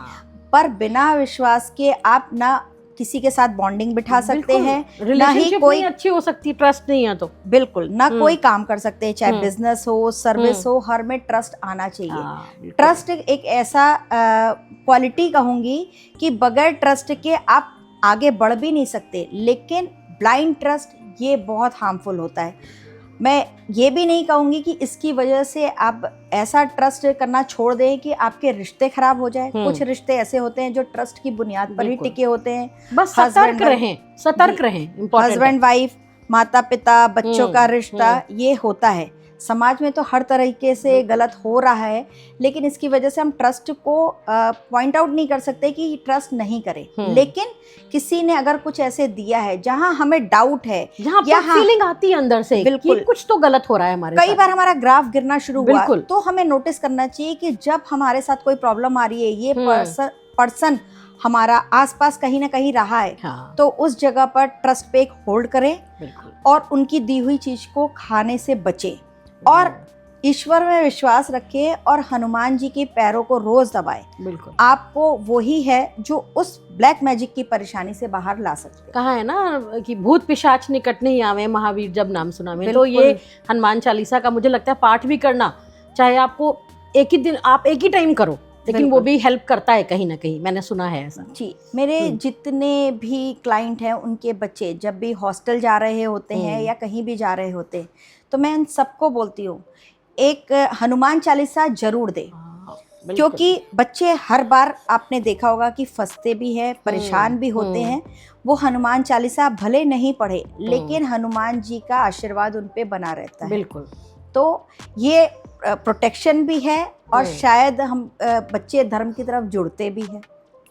पर बिना विश्वास के आप ना किसी के साथ बॉन्डिंग बिठा सकते हैं, ना ही कोई अच्छी हो सकती, ट्रस्ट नहीं है तो बिल्कुल ना कोई काम कर सकते हैं, चाहे बिजनेस हो, सर्विस हो, हर में ट्रस्ट आना चाहिए। ट्रस्ट एक ऐसा क्वालिटी कहूँगी कि बगैर ट्रस्ट के आप आगे बढ़ भी नहीं सकते, लेकिन ब्लाइंड ट्रस्ट ये बहुत हार्मफुल होता है। मैं ये भी नहीं कहूँगी कि इसकी वजह से आप ऐसा ट्रस्ट करना छोड़ दें कि आपके रिश्ते खराब हो जाए। कुछ रिश्ते ऐसे होते हैं जो ट्रस्ट की बुनियाद पर ही टिके होते हैं। बस सतर्क रहें। हस्बैंड वाइफ, माता पिता, बच्चों का रिश्ता, ये होता है। समाज में तो हर तरीके से गलत हो रहा है, लेकिन इसकी वजह से हम ट्रस्ट को पॉइंट आउट नहीं कर सकते कि ट्रस्ट नहीं करें। लेकिन किसी ने अगर कुछ ऐसे दिया है जहां हमें डाउट है, जहां फीलिंग आती है अंदर से बिल्कुल कि कुछ तो गलत हो रहा है हमारे साथ। कई बार हमारा ग्राफ गिरना शुरू हुआ, तो हमें नोटिस करना चाहिए कि जब हमारे साथ कोई प्रॉब्लम आ रही है, ये पर्सन हमारा आसपास कहीं ना कहीं रहा है, तो उस जगह पर ट्रस्ट पे एक होल्ड करें और उनकी दी हुई चीज को खाने से बचें, और ईश्वर में विश्वास रखें और हनुमान जी के पैरों को रोज दबाएं। बिल्कुल आपको वही है जो उस ब्लैक मैजिक की परेशानी से बाहर ला सकते हैं। कहा है ना कि भूत पिशाच निकट नहीं आवे, महावीर जब नाम सुनावे। तो ये हनुमान चालीसा का मुझे लगता है पाठ भी करना, चाहे आपको एक ही दिन, आप एक ही टाइम करो, लेकिन वो भी हेल्प करता है कहीं ना कहीं, मैंने सुना है ऐसा जी। मेरे जितने भी क्लाइंट हैं, उनके बच्चे जब भी हॉस्टल जा रहे होते हैं या कहीं भी जा रहे होते हैं, तो मैं इन सबको बोलती हूँ एक हनुमान चालीसा जरूर दे। क्योंकि बच्चे हर बार आपने देखा होगा कि फंसते भी हैं, परेशान भी होते हैं। वो हनुमान चालीसा भले नहीं पढ़े, लेकिन हनुमान जी का आशीर्वाद उन पे बना रहता है। बिल्कुल। तो ये प्रोटेक्शन भी है और शायद हम बच्चे धर्म की तरफ जुड़ते भी हैं।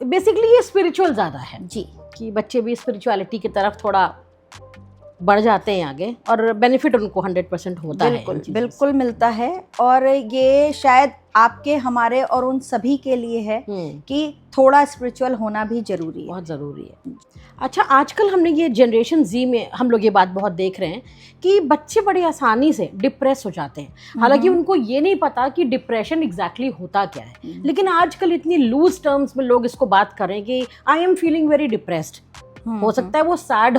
बेसिकली ये स्पिरिचुअल ज़्यादा है जी, कि बच्चे भी स्पिरिचुअलिटी की तरफ थोड़ा बढ़ जाते हैं आगे, और बेनिफिट उनको 100% होता है। बिल्कुल बिल्कुल मिलता है। और ये शायद आपके, हमारे और उन सभी के लिए है कि थोड़ा स्पिरिचुअल होना भी जरूरी है, बहुत ज़रूरी है। अच्छा, आजकल हमने ये जनरेशन जी में हम लोग ये बात बहुत देख रहे हैं कि बच्चे बड़ी आसानी से डिप्रेस हो जाते हैं। हालांकि उनको ये नहीं पता कि डिप्रेशन एग्जैक्टली होता क्या है, लेकिन आजकल इतनी लूज टर्म्स में लोग इसको बात कर रहे हैं कि I am feeling very depressed. हो सकता है वो सैड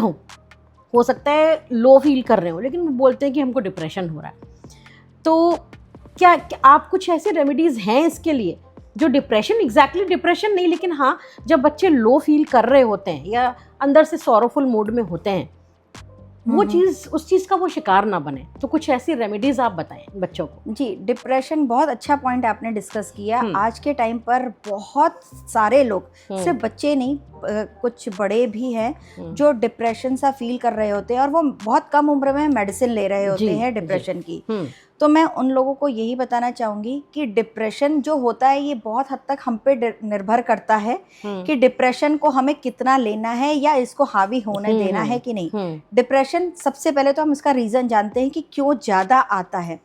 हो सकता है लो फील कर रहे हो, लेकिन वो बोलते हैं कि हमको डिप्रेशन हो रहा है। तो क्या आप कुछ ऐसे रेमेडीज़ हैं इसके लिए, जो डिप्रेशन एग्जैक्टली डिप्रेशन नहीं, लेकिन हाँ जब बच्चे लो फील कर रहे होते हैं या अंदर से सॉरोफुल मूड में होते हैं, वो चीज़, उस चीज़ का वो शिकार ना बने, तो कुछ ऐसी रेमेडीज आप बताएं बच्चों को। जी, डिप्रेशन बहुत अच्छा पॉइंट आपने डिस्कस किया। आज के टाइम पर बहुत सारे लोग, सिर्फ बच्चे नहीं, कुछ बड़े भी हैं जो डिप्रेशन सा फील कर रहे होते हैं और वो बहुत कम उम्र में मेडिसिन ले रहे होते हैं डिप्रेशन की। तो मैं उन लोगों को यही बताना चाहूँगी कि डिप्रेशन जो होता है ये बहुत हद तक हम पे निर्भर करता है कि डिप्रेशन को हमें कितना लेना है या इसको हावी होने देना है कि नहीं। डिप्रेशन, सबसे पहले तो हम इसका रीज़न जानते हैं कि क्यों ज़्यादा आता है।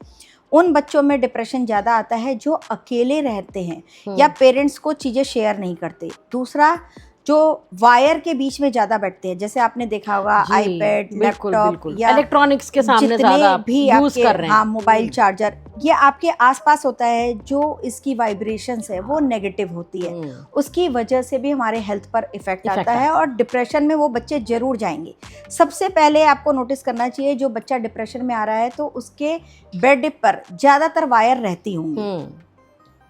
उन बच्चों में डिप्रेशन ज़्यादा आता है जो अकेले रहते हैं या पेरेंट्स को चीज़ें शेयर नहीं करते। दूसरा, जो वायर के बीच में ज्यादा बैठते हैं, जैसे आपने देखा होगा आईपैड, लैपटॉप या इलेक्ट्रॉनिक्स के सामने ज्यादा भी यूज कर रहे हैं, हाँ, मोबाइल चार्जर, ये आपके आसपास होता है, जो इसकी वाइब्रेशंस है वो नेगेटिव होती है, उसकी वजह से भी हमारे हेल्थ पर इफेक्ट आता है और डिप्रेशन में वो बच्चे जरूर जाएंगे। सबसे पहले आपको नोटिस करना चाहिए, जो बच्चा डिप्रेशन में आ रहा है तो उसके बेड पर ज्यादातर वायर रहती होंगी,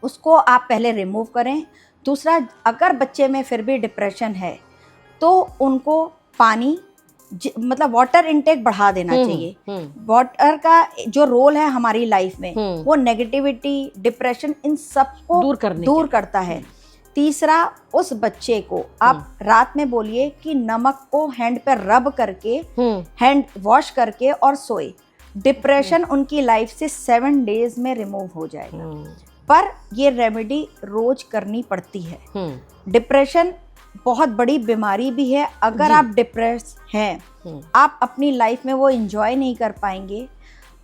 उसको आप पहले रिमूव करें। दूसरा, अगर बच्चे में फिर भी डिप्रेशन है तो उनको पानी, मतलब वाटर इनटेक बढ़ा देना चाहिए। वाटर का जो रोल है हमारी लाइफ में, वो नेगेटिविटी, डिप्रेशन, इन सब को दूर करता है। तीसरा, उस बच्चे को आप रात में बोलिए कि नमक को हैंड पे रब करके, हैंड वॉश करके और सोए। डिप्रेशन उनकी लाइफ से 7 डेज में रिमूव हो जाएगा, पर ये रेमेडी रोज करनी पड़ती है। डिप्रेशन बहुत बड़ी बीमारी भी है। अगर आप डिप्रेस हैं, आप अपनी लाइफ में वो एंजॉय नहीं कर पाएंगे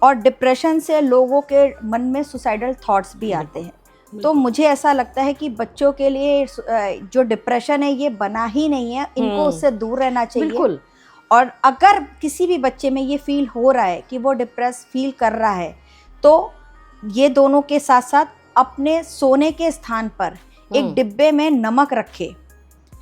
और डिप्रेशन से लोगों के मन में सुसाइडल थॉट्स भी आते हैं। तो मुझे ऐसा लगता है कि बच्चों के लिए जो डिप्रेशन है ये बना ही नहीं है, इनको उससे दूर रहना चाहिए। बिल्कुल। और अगर किसी भी बच्चे में ये फील हो रहा है कि वो डिप्रेस फील कर रहा है, तो ये दोनों के साथ साथ अपने सोने के स्थान पर एक डिब्बे में नमक रखे,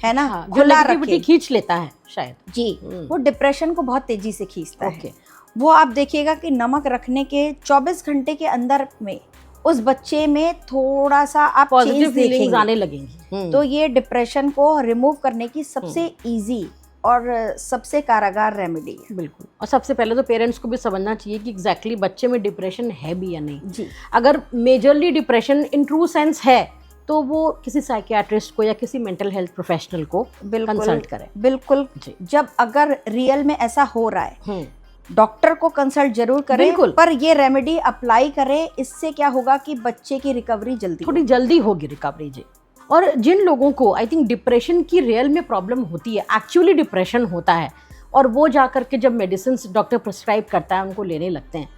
है ना, खुला रखे, खींच लेता है शायद जी, वो डिप्रेशन को बहुत तेजी से खींचता है। वो आप देखिएगा कि नमक रखने के 24 घंटे के अंदर में उस बच्चे में थोड़ा सा आप चेंज देखेंगे, आने लगेंगे। तो ये डिप्रेशन को रिमूव करने की सबसे इजी और सबसे कारगर रेमेडी है। बिल्कुल। और सबसे पहले तो पेरेंट्स को भी समझना चाहिए कि एग्जैक्टली बच्चे में डिप्रेशन है भी या नहीं जी। अगर majorly depression in true sense है तो वो किसी साइकियाट्रिस्ट को या किसी मेंटल हेल्थ प्रोफेशनल को कंसल्ट करें। बिल्कुल जी। जब अगर रियल में ऐसा हो रहा है, डॉक्टर को कंसल्ट जरूर करें, पर ये रेमेडी अप्लाई करें। इससे क्या होगा कि बच्चे की रिकवरी थोड़ी जल्दी होगी रिकवरी जी। और जिन लोगों को आई थिंक डिप्रेशन की रियल में प्रॉब्लम होती है, एक्चुअली डिप्रेशन होता है, और वो जा करके जब मेडिसिन डॉक्टर प्रिस्क्राइब करता है उनको लेने लगते हैं,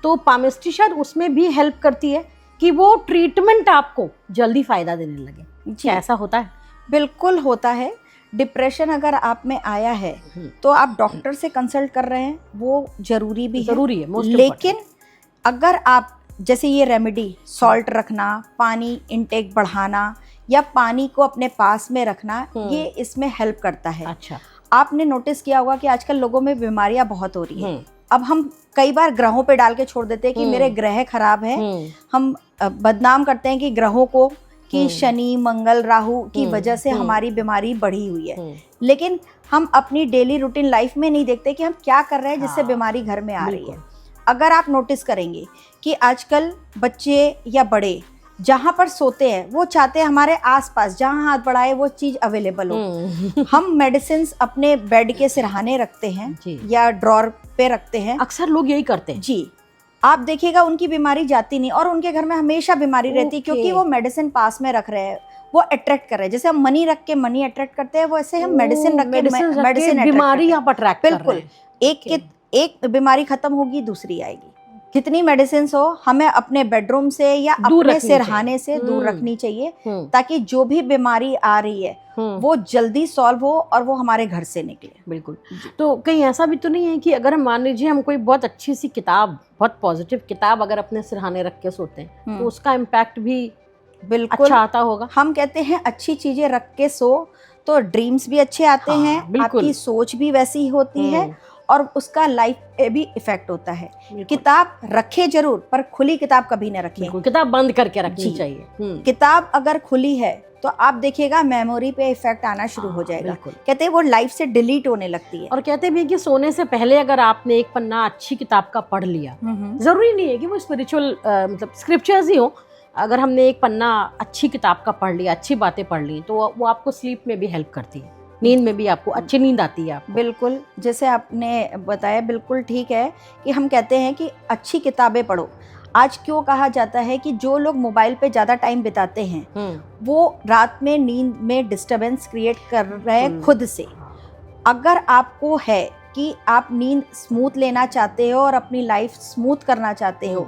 तो पामिस्ट्री शायद उसमें भी हेल्प करती है कि वो ट्रीटमेंट आपको जल्दी फायदा देने लगे। क्या ऐसा होता है? बिल्कुल होता है। डिप्रेशन अगर आप में आया है तो आप डॉक्टर से कंसल्ट कर रहे हैं, वो जरूरी भी है। लेकिन अगर आप, जैसे ये रेमेडी, सॉल्ट रखना, पानी इनटेक बढ़ाना या पानी को अपने पास में रखना, ये इसमें हेल्प करता है। अच्छा। आपने नोटिस किया होगा कि आजकल लोगों में बीमारियां बहुत हो रही हैं। अब हम कई बार ग्रहों पे डाल के छोड़ देते हैं कि मेरे ग्रह खराब है। हम बदनाम करते हैं कि ग्रहों को, कि शनि, मंगल, राहु की वजह से हमारी बीमारी बढ़ी हुई है। लेकिन हम अपनी डेली रूटीन लाइफ में नहीं देखते कि हम क्या कर रहे हैं जिससे बीमारी घर में आ रही है। अगर आप नोटिस करेंगे कि आजकल बच्चे या बड़े जहाँ पर सोते हैं वो चाहते हैं हमारे आसपास जहाँ हाथ बढ़ाए वो चीज अवेलेबल हो। हम मेडिसिन अपने बेड के सिरहाने रखते हैं जी। या ड्रॉर पे रखते हैं। अक्सर लोग यही करते हैं जी। आप देखिएगा उनकी बीमारी जाती नहीं और उनके घर में हमेशा बीमारी रहती है, क्योंकि वो मेडिसिन पास में रख रहे हैं, वो अट्रैक्ट कर रहे हैं। जैसे हम मनी रख के मनी अट्रैक्ट करते हैं, वैसे हम मेडिसिन रख के मेडिसिन बीमारी आप अट्रैक्ट कर रहे हैं। एक बीमारी खत्म होगी दूसरी आएगी। कितनी मेडिसिन हो, हमें अपने बेडरूम से या अपने सिरहाने से दूर रखनी चाहिए, ताकि जो भी बीमारी आ रही है वो जल्दी सॉल्व हो और वो हमारे घर से निकले। बिल्कुल। तो कहीं ऐसा भी तो नहीं है कि अगर हम मान लीजिए हम कोई बहुत अच्छी सी किताब, बहुत पॉजिटिव किताब अगर अपने सिरहाने रख के सोते हैं तो उसका इम्पैक्ट भी बिल्कुल अच्छा आता होगा? हम कहते हैं अच्छी चीजें रख के सो तो ड्रीम्स भी अच्छे आते हैं, आपकी सोच भी वैसी ही होती है और उसका लाइफ पे भी इफेक्ट होता है। किताब रखे जरूर, पर खुली किताब कभी न रखें। किताब बंद करके रखनी चाहिए। किताब अगर खुली है तो आप देखिएगा मेमोरी पे इफेक्ट आना शुरू हो जाएगा। कहते हैं वो लाइफ से डिलीट होने लगती है। और कहते भी कि सोने से पहले अगर आपने एक पन्ना अच्छी किताब का पढ़ लिया, जरूरी नहीं है कि वो स्पिरिचुअल मतलब स्क्रिप्चर्स ही हो, अगर हमने एक पन्ना अच्छी किताब का पढ़ लिया, अच्छी बातें पढ़ ली, तो वो आपको स्लीप में भी हेल्प करती है, नींद में भी आपको अच्छी नींद आती है आपको। बिल्कुल, जैसे आपने बताया बिल्कुल ठीक है कि हम कहते हैं कि अच्छी किताबें पढ़ो। आज क्यों कहा जाता है कि जो लोग मोबाइल पे ज़्यादा टाइम बिताते हैं वो रात में नींद में डिस्टरबेंस क्रिएट कर रहे हैं खुद से। अगर आपको है कि आप नींद स्मूथ लेना चाहते हो और अपनी लाइफ स्मूथ करना चाहते हो,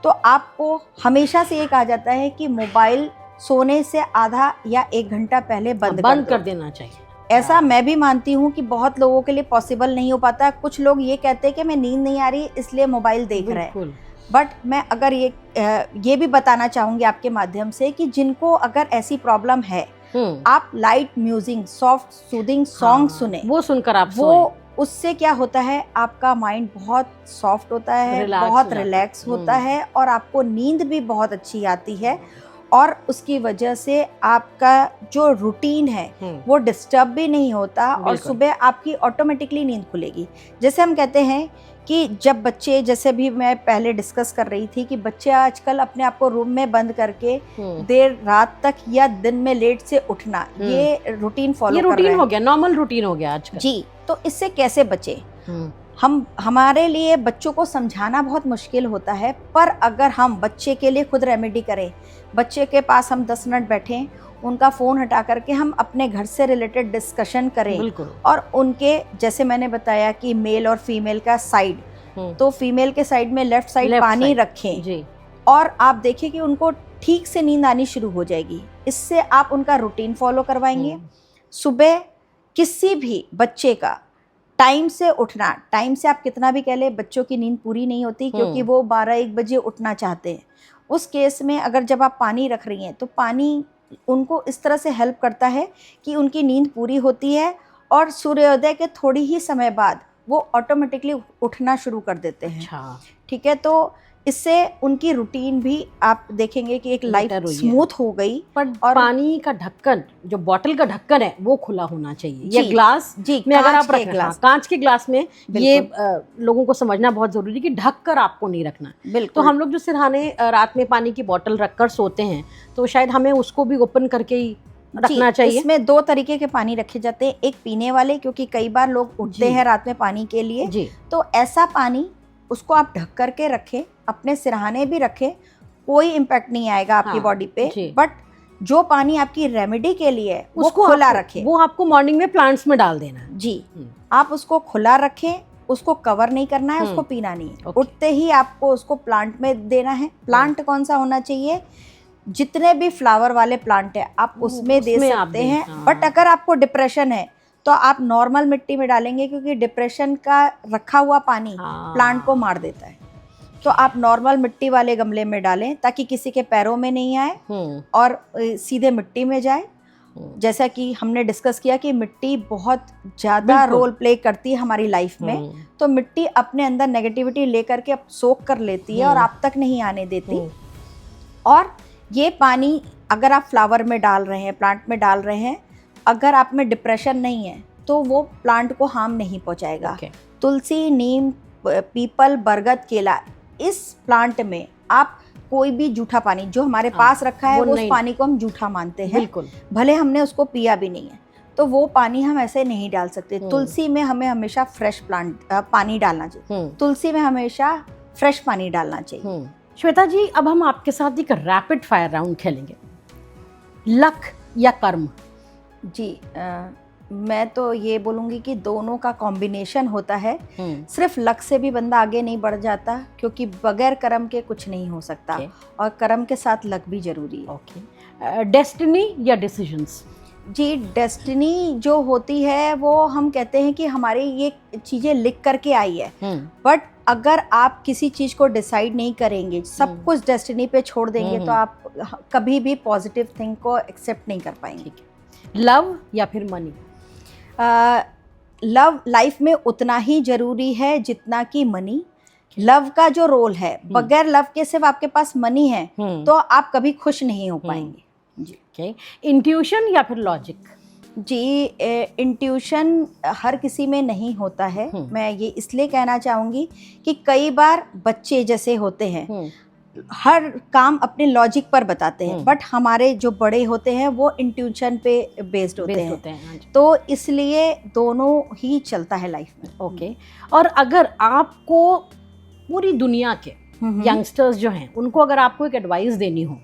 तो आपको हमेशा से ये कहा जाता है कि मोबाइल सोने से आधा या 1 घंटा पहले बंद कर देना चाहिए। ऐसा मैं भी मानती हूँ कि बहुत लोगों के लिए पॉसिबल नहीं हो पाता। कुछ लोग ये कहते हैं कि मैं नींद नहीं आ रही इसलिए मोबाइल देख रहे हैं, बट मैं अगर ये भी बताना चाहूँगी आपके माध्यम से कि जिनको अगर ऐसी प्रॉब्लम है, आप light music, soft soothing song सुने, वो सुनकर आप वो उससे क्या होता है, आपका माइंड बहुत सॉफ्ट होता है, बहुत रिलैक्स होता है और आपको नींद भी बहुत अच्छी आती है और उसकी वजह से आपका जो रूटीन है वो डिस्टर्ब भी नहीं होता और सुबह आपकी ऑटोमेटिकली नींद खुलेगी। जैसे हम कहते हैं कि जब बच्चे, जैसे भी मैं पहले डिस्कस कर रही थी कि बच्चे आजकल अपने आप को रूम में बंद करके देर रात तक या दिन में लेट से उठना, ये रूटीन फॉलो कर रहे हैं। हो गया, नॉर्मल रूटीन हो गया आजकल। जी, तो इससे कैसे बचे? हमारे लिए बच्चों को समझाना बहुत मुश्किल होता है, पर अगर हम बच्चे के लिए खुद रेमेडी करें, बच्चे के पास हम 10 मिनट बैठें, उनका फ़ोन हटा करके हम अपने घर से रिलेटेड डिस्कशन करें और उनके, जैसे मैंने बताया कि मेल और फीमेल का साइड, तो फीमेल के साइड में लेफ्ट साइड पानी रखें जी। और आप देखिए कि उनको ठीक से नींद आनी शुरू हो जाएगी। इससे आप उनका रूटीन फॉलो करवाएंगे। सुबह किसी भी बच्चे का टाइम से उठना, टाइम से आप कितना भी कह ले, बच्चों की नींद पूरी नहीं होती क्योंकि वो 12-1 बजे उठना चाहते हैं। उस केस में अगर जब आप पानी रख रही हैं तो पानी उनको इस तरह से हेल्प करता है कि उनकी नींद पूरी होती है और सूर्योदय के थोड़ी ही समय बाद वो ऑटोमेटिकली उठना शुरू कर देते हैं। ठीक है, तो इससे उनकी रूटीन भी आप देखेंगे कि एक लाइफ स्मूथ हो गई। और पानी का ढक्कन, जो बॉटल का ढक्कन है, वो खुला होना चाहिए। ये ग्लास में अगर आप रख रहे हैं, कांच के ग्लास में, ये लोगों को समझना बहुत जरूरी है कि ढक कर आपको नहीं रखना। तो हम लोग जो सिरहाने रात में पानी की बॉटल रखकर सोते हैं, तो शायद हमें उसको भी ओपन करके ही रखना चाहिए। इसमें 2 तरीके के पानी रखे जाते हैं, एक पीने वाले, क्योंकि कई बार लोग उठते हैं रात में पानी के लिए, तो ऐसा पानी उसको आप ढक करके रखें, अपने सिरहाने भी रखें, कोई इम्पैक्ट नहीं आएगा आपकी बॉडी पे। बट जो पानी आपकी रेमेडी के लिए है उसको खुला रखें। वो आपको मॉर्निंग में प्लांट्स में डाल देना जी। आप उसको खुला रखें, उसको कवर नहीं करना है, उसको पीना नहीं है। उठते ही आपको उसको प्लांट में देना है। प्लांट कौन सा होना चाहिए? जितने भी फ्लावर वाले प्लांट है आप उसमें दे सकते हैं। बट अगर आपको डिप्रेशन है तो आप नॉर्मल मिट्टी में डालेंगे, क्योंकि डिप्रेशन का रखा हुआ पानी प्लांट को मार देता है। तो आप नॉर्मल मिट्टी वाले गमले में डालें ताकि किसी के पैरों में नहीं आए और सीधे मिट्टी में जाए। जैसा कि हमने डिस्कस किया कि मिट्टी बहुत ज़्यादा रोल प्ले करती है हमारी लाइफ में, तो मिट्टी अपने अंदर नेगेटिविटी लेकर के सोख कर लेती है और आप तक नहीं आने देती। और ये पानी अगर आप फ्लावर में डाल रहे हैं, प्लांट में डाल रहे हैं, अगर आप में डिप्रेशन नहीं है तो वो प्लांट को हार्म नहीं पहुंचाएगा। तुलसी, नीम, पीपल, बरगद, केला, इस प्लांट में आप कोई भी जूठा पानी जो हमारे पास रखा है वो वो उस नहीं। पानी को हम जूठा मानते हैं, बिल्कुल। भले हमने उसको पिया भी नहीं है, तो वो पानी हम ऐसे नहीं डाल सकते। तुलसी में हमें हमेशा फ्रेश पानी डालना चाहिए, तुलसी में हमेशा फ्रेश पानी डालना चाहिए। श्वेता जी, अब हम आपके साथ एक रैपिड फायर राउंड खेलेंगे। लक या कर्म? जी मैं तो ये बोलूँगी कि दोनों का कॉम्बिनेशन होता है। सिर्फ लक से भी बंदा आगे नहीं बढ़ जाता, क्योंकि बगैर कर्म के कुछ नहीं हो सकता, और कर्म के साथ लक भी जरूरी है। डेस्टिनी या डिसीजंस? जी डेस्टिनी जो होती है वो हम कहते हैं कि हमारी ये चीज़ें लिख करके आई है, बट अगर आप किसी चीज़ को डिसाइड नहीं करेंगे, सब कुछ डेस्टिनी पे छोड़ देंगे, तो आप कभी भी पॉजिटिव थिंग को एक्सेप्ट नहीं कर पाएंगे। लव या फिर मनी? लव लाइफ में उतना ही जरूरी है जितना कि मनी। लव का जो रोल है, बगैर लव के सिर्फ आपके पास मनी है तो आप कभी खुश नहीं हो पाएंगे। जी। इंट्यूशन या फिर लॉजिक? जी इंट्यूशन हर किसी में नहीं होता है। मैं ये इसलिए कहना चाहूँगी कि कई बार बच्चे जैसे होते हैं हर काम अपने लॉजिक पर बताते हैं, बट हमारे जो बड़े होते हैं वो इंट्यूशन पे बेस्ड होते हैं। तो इसलिए दोनों ही चलता है लाइफ में। ओके। और अगर आपको पूरी दुनिया के यंगस्टर्स जो हैं उनको अगर आपको एक एडवाइस देनी हो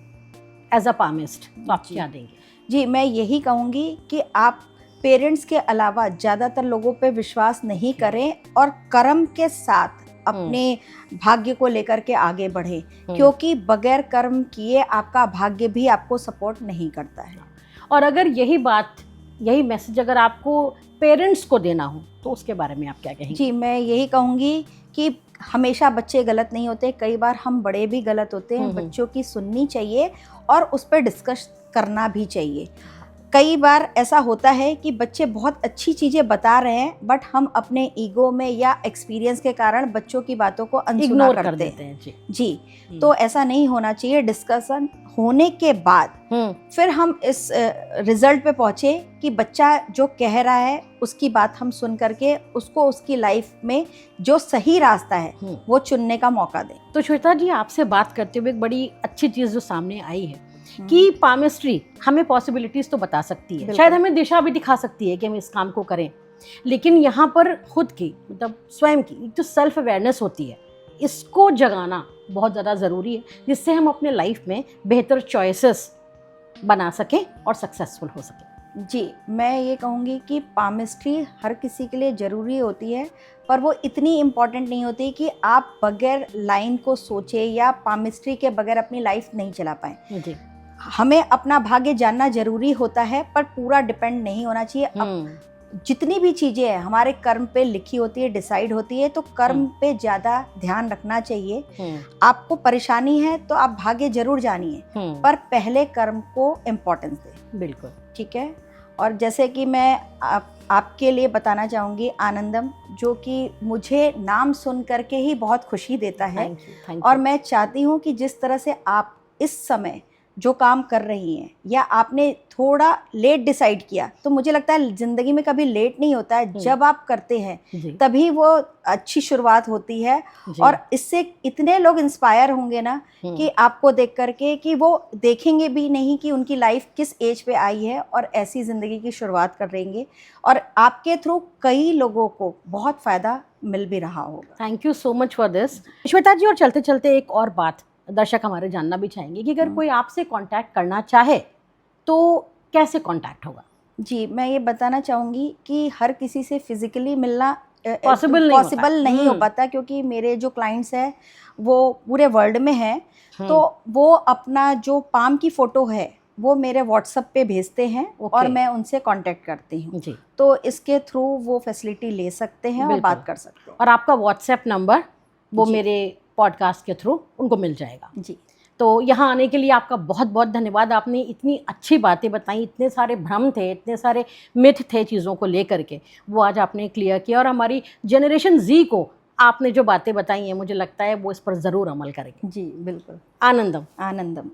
एज अ पामिस्ट, तो आप क्या देंगे? जी मैं यही कहूँगी कि आप पेरेंट्स के अलावा ज़्यादातर लोगों पे विश्वास नहीं करें और कर्म के साथ अपने भाग्य को लेकर के आगे बढ़े, क्योंकि बगैर कर्म किए आपका भाग्य भी आपको सपोर्ट नहीं करता है। और अगर यही मैसेज अगर आपको पेरेंट्स को देना हो तो उसके बारे में आप क्या कहेंगे? जी मैं यही कहूँगी कि हमेशा बच्चे गलत नहीं होते, कई बार हम बड़े भी गलत होते हैं। बच्चों की सुननी चाहिए और उस पर डिस्कस करना भी चाहिए। कई बार ऐसा होता है कि बच्चे बहुत अच्छी चीज़ें बता रहे हैं, बट हम अपने ईगो में या एक्सपीरियंस के कारण बच्चों की बातों को अनसुना कर देते हैं। जी तो ऐसा नहीं होना चाहिए। डिस्कशन होने के बाद फिर हम इस रिजल्ट पे पहुँचे कि बच्चा जो कह रहा है उसकी बात हम सुन करके उसको उसकी लाइफ में जो सही रास्ता है वो चुनने का मौका दें। तो श्वेता जी, आपसे बात करते हुए एक बड़ी अच्छी चीज़ जो सामने आई है कि पामिस्ट्री हमें पॉसिबिलिटीज तो बता सकती है, शायद हमें दिशा भी दिखा सकती है कि हम इस काम को करें, लेकिन यहाँ पर खुद की मतलब स्वयं की एक जो सेल्फ अवेयरनेस होती है इसको जगाना बहुत ज़्यादा ज़रूरी है, जिससे हम अपने लाइफ में बेहतर चॉइसेस बना सकें और सक्सेसफुल हो सकें। जी मैं ये कहूँगी कि पामिस्ट्री हर किसी के लिए ज़रूरी होती है, पर वो इतनी इम्पॉर्टेंट नहीं होती कि आप बगैर लाइन को सोचे या पामिस्ट्री के बगैर अपनी लाइफ नहीं चला पाएँ। जी हमें अपना भाग्य जानना जरूरी होता है, पर पूरा डिपेंड नहीं होना चाहिए। जितनी भी चीजें हैं हमारे कर्म पे लिखी होती है, डिसाइड होती है, तो कर्म पे ज्यादा ध्यान रखना चाहिए। आपको परेशानी है तो आप भाग्य जरूर जानिए, पर पहले कर्म को इम्पोर्टेंस दें। बिल्कुल ठीक है। और जैसे कि मैं आपके लिए बताना चाहूँगी आनंदम, जो कि मुझे नाम सुन करके ही बहुत खुशी देता है। Thank you. और मैं चाहती हूँ कि जिस तरह से आप इस समय जो काम कर रही हैं या आपने थोड़ा लेट डिसाइड किया, तो मुझे लगता है ज़िंदगी में कभी लेट नहीं होता है, जब आप करते हैं तभी वो अच्छी शुरुआत होती है। और इससे इतने लोग इंस्पायर होंगे ना कि आपको देख करके कि वो देखेंगे भी नहीं कि उनकी लाइफ किस एज पे आई है और ऐसी ज़िंदगी की शुरुआत कर रहेंगे, और आपके थ्रू कई लोगों को बहुत फ़ायदा मिल भी रहा होगा। Thank you so much for this Shweta ji. और चलते चलते एक और बात दर्शक हमारे जानना भी चाहेंगे कि अगर कोई आपसे कांटेक्ट करना चाहे तो कैसे कांटेक्ट होगा? जी मैं ये बताना चाहूँगी कि हर किसी से फिजिकली मिलना पॉसिबल नहीं हो पाता, क्योंकि मेरे जो क्लाइंट्स हैं वो पूरे वर्ल्ड में हैं। तो वो अपना जो पाम की फ़ोटो है वो मेरे व्हाट्सएप पे भेजते हैं और मैं उनसे कांटेक्ट करती हूँ। तो इसके थ्रू वो फैसिलिटी ले सकते हैं और बात कर सकते हैं। और आपका व्हाट्सएप नंबर वो मेरे पॉडकास्ट के थ्रू उनको मिल जाएगा। जी तो यहाँ आने के लिए आपका बहुत बहुत धन्यवाद। आपने इतनी अच्छी बातें बताई, इतने सारे भ्रम थे, इतने सारे मिथ थे चीज़ों को लेकर के, वो आज आपने क्लियर किया। और हमारी जनरेशन जी को आपने जो बातें बताई हैं मुझे लगता है वो इस पर ज़रूर अमल करेंगे। जी बिल्कुल। आनंदम। आनंदम।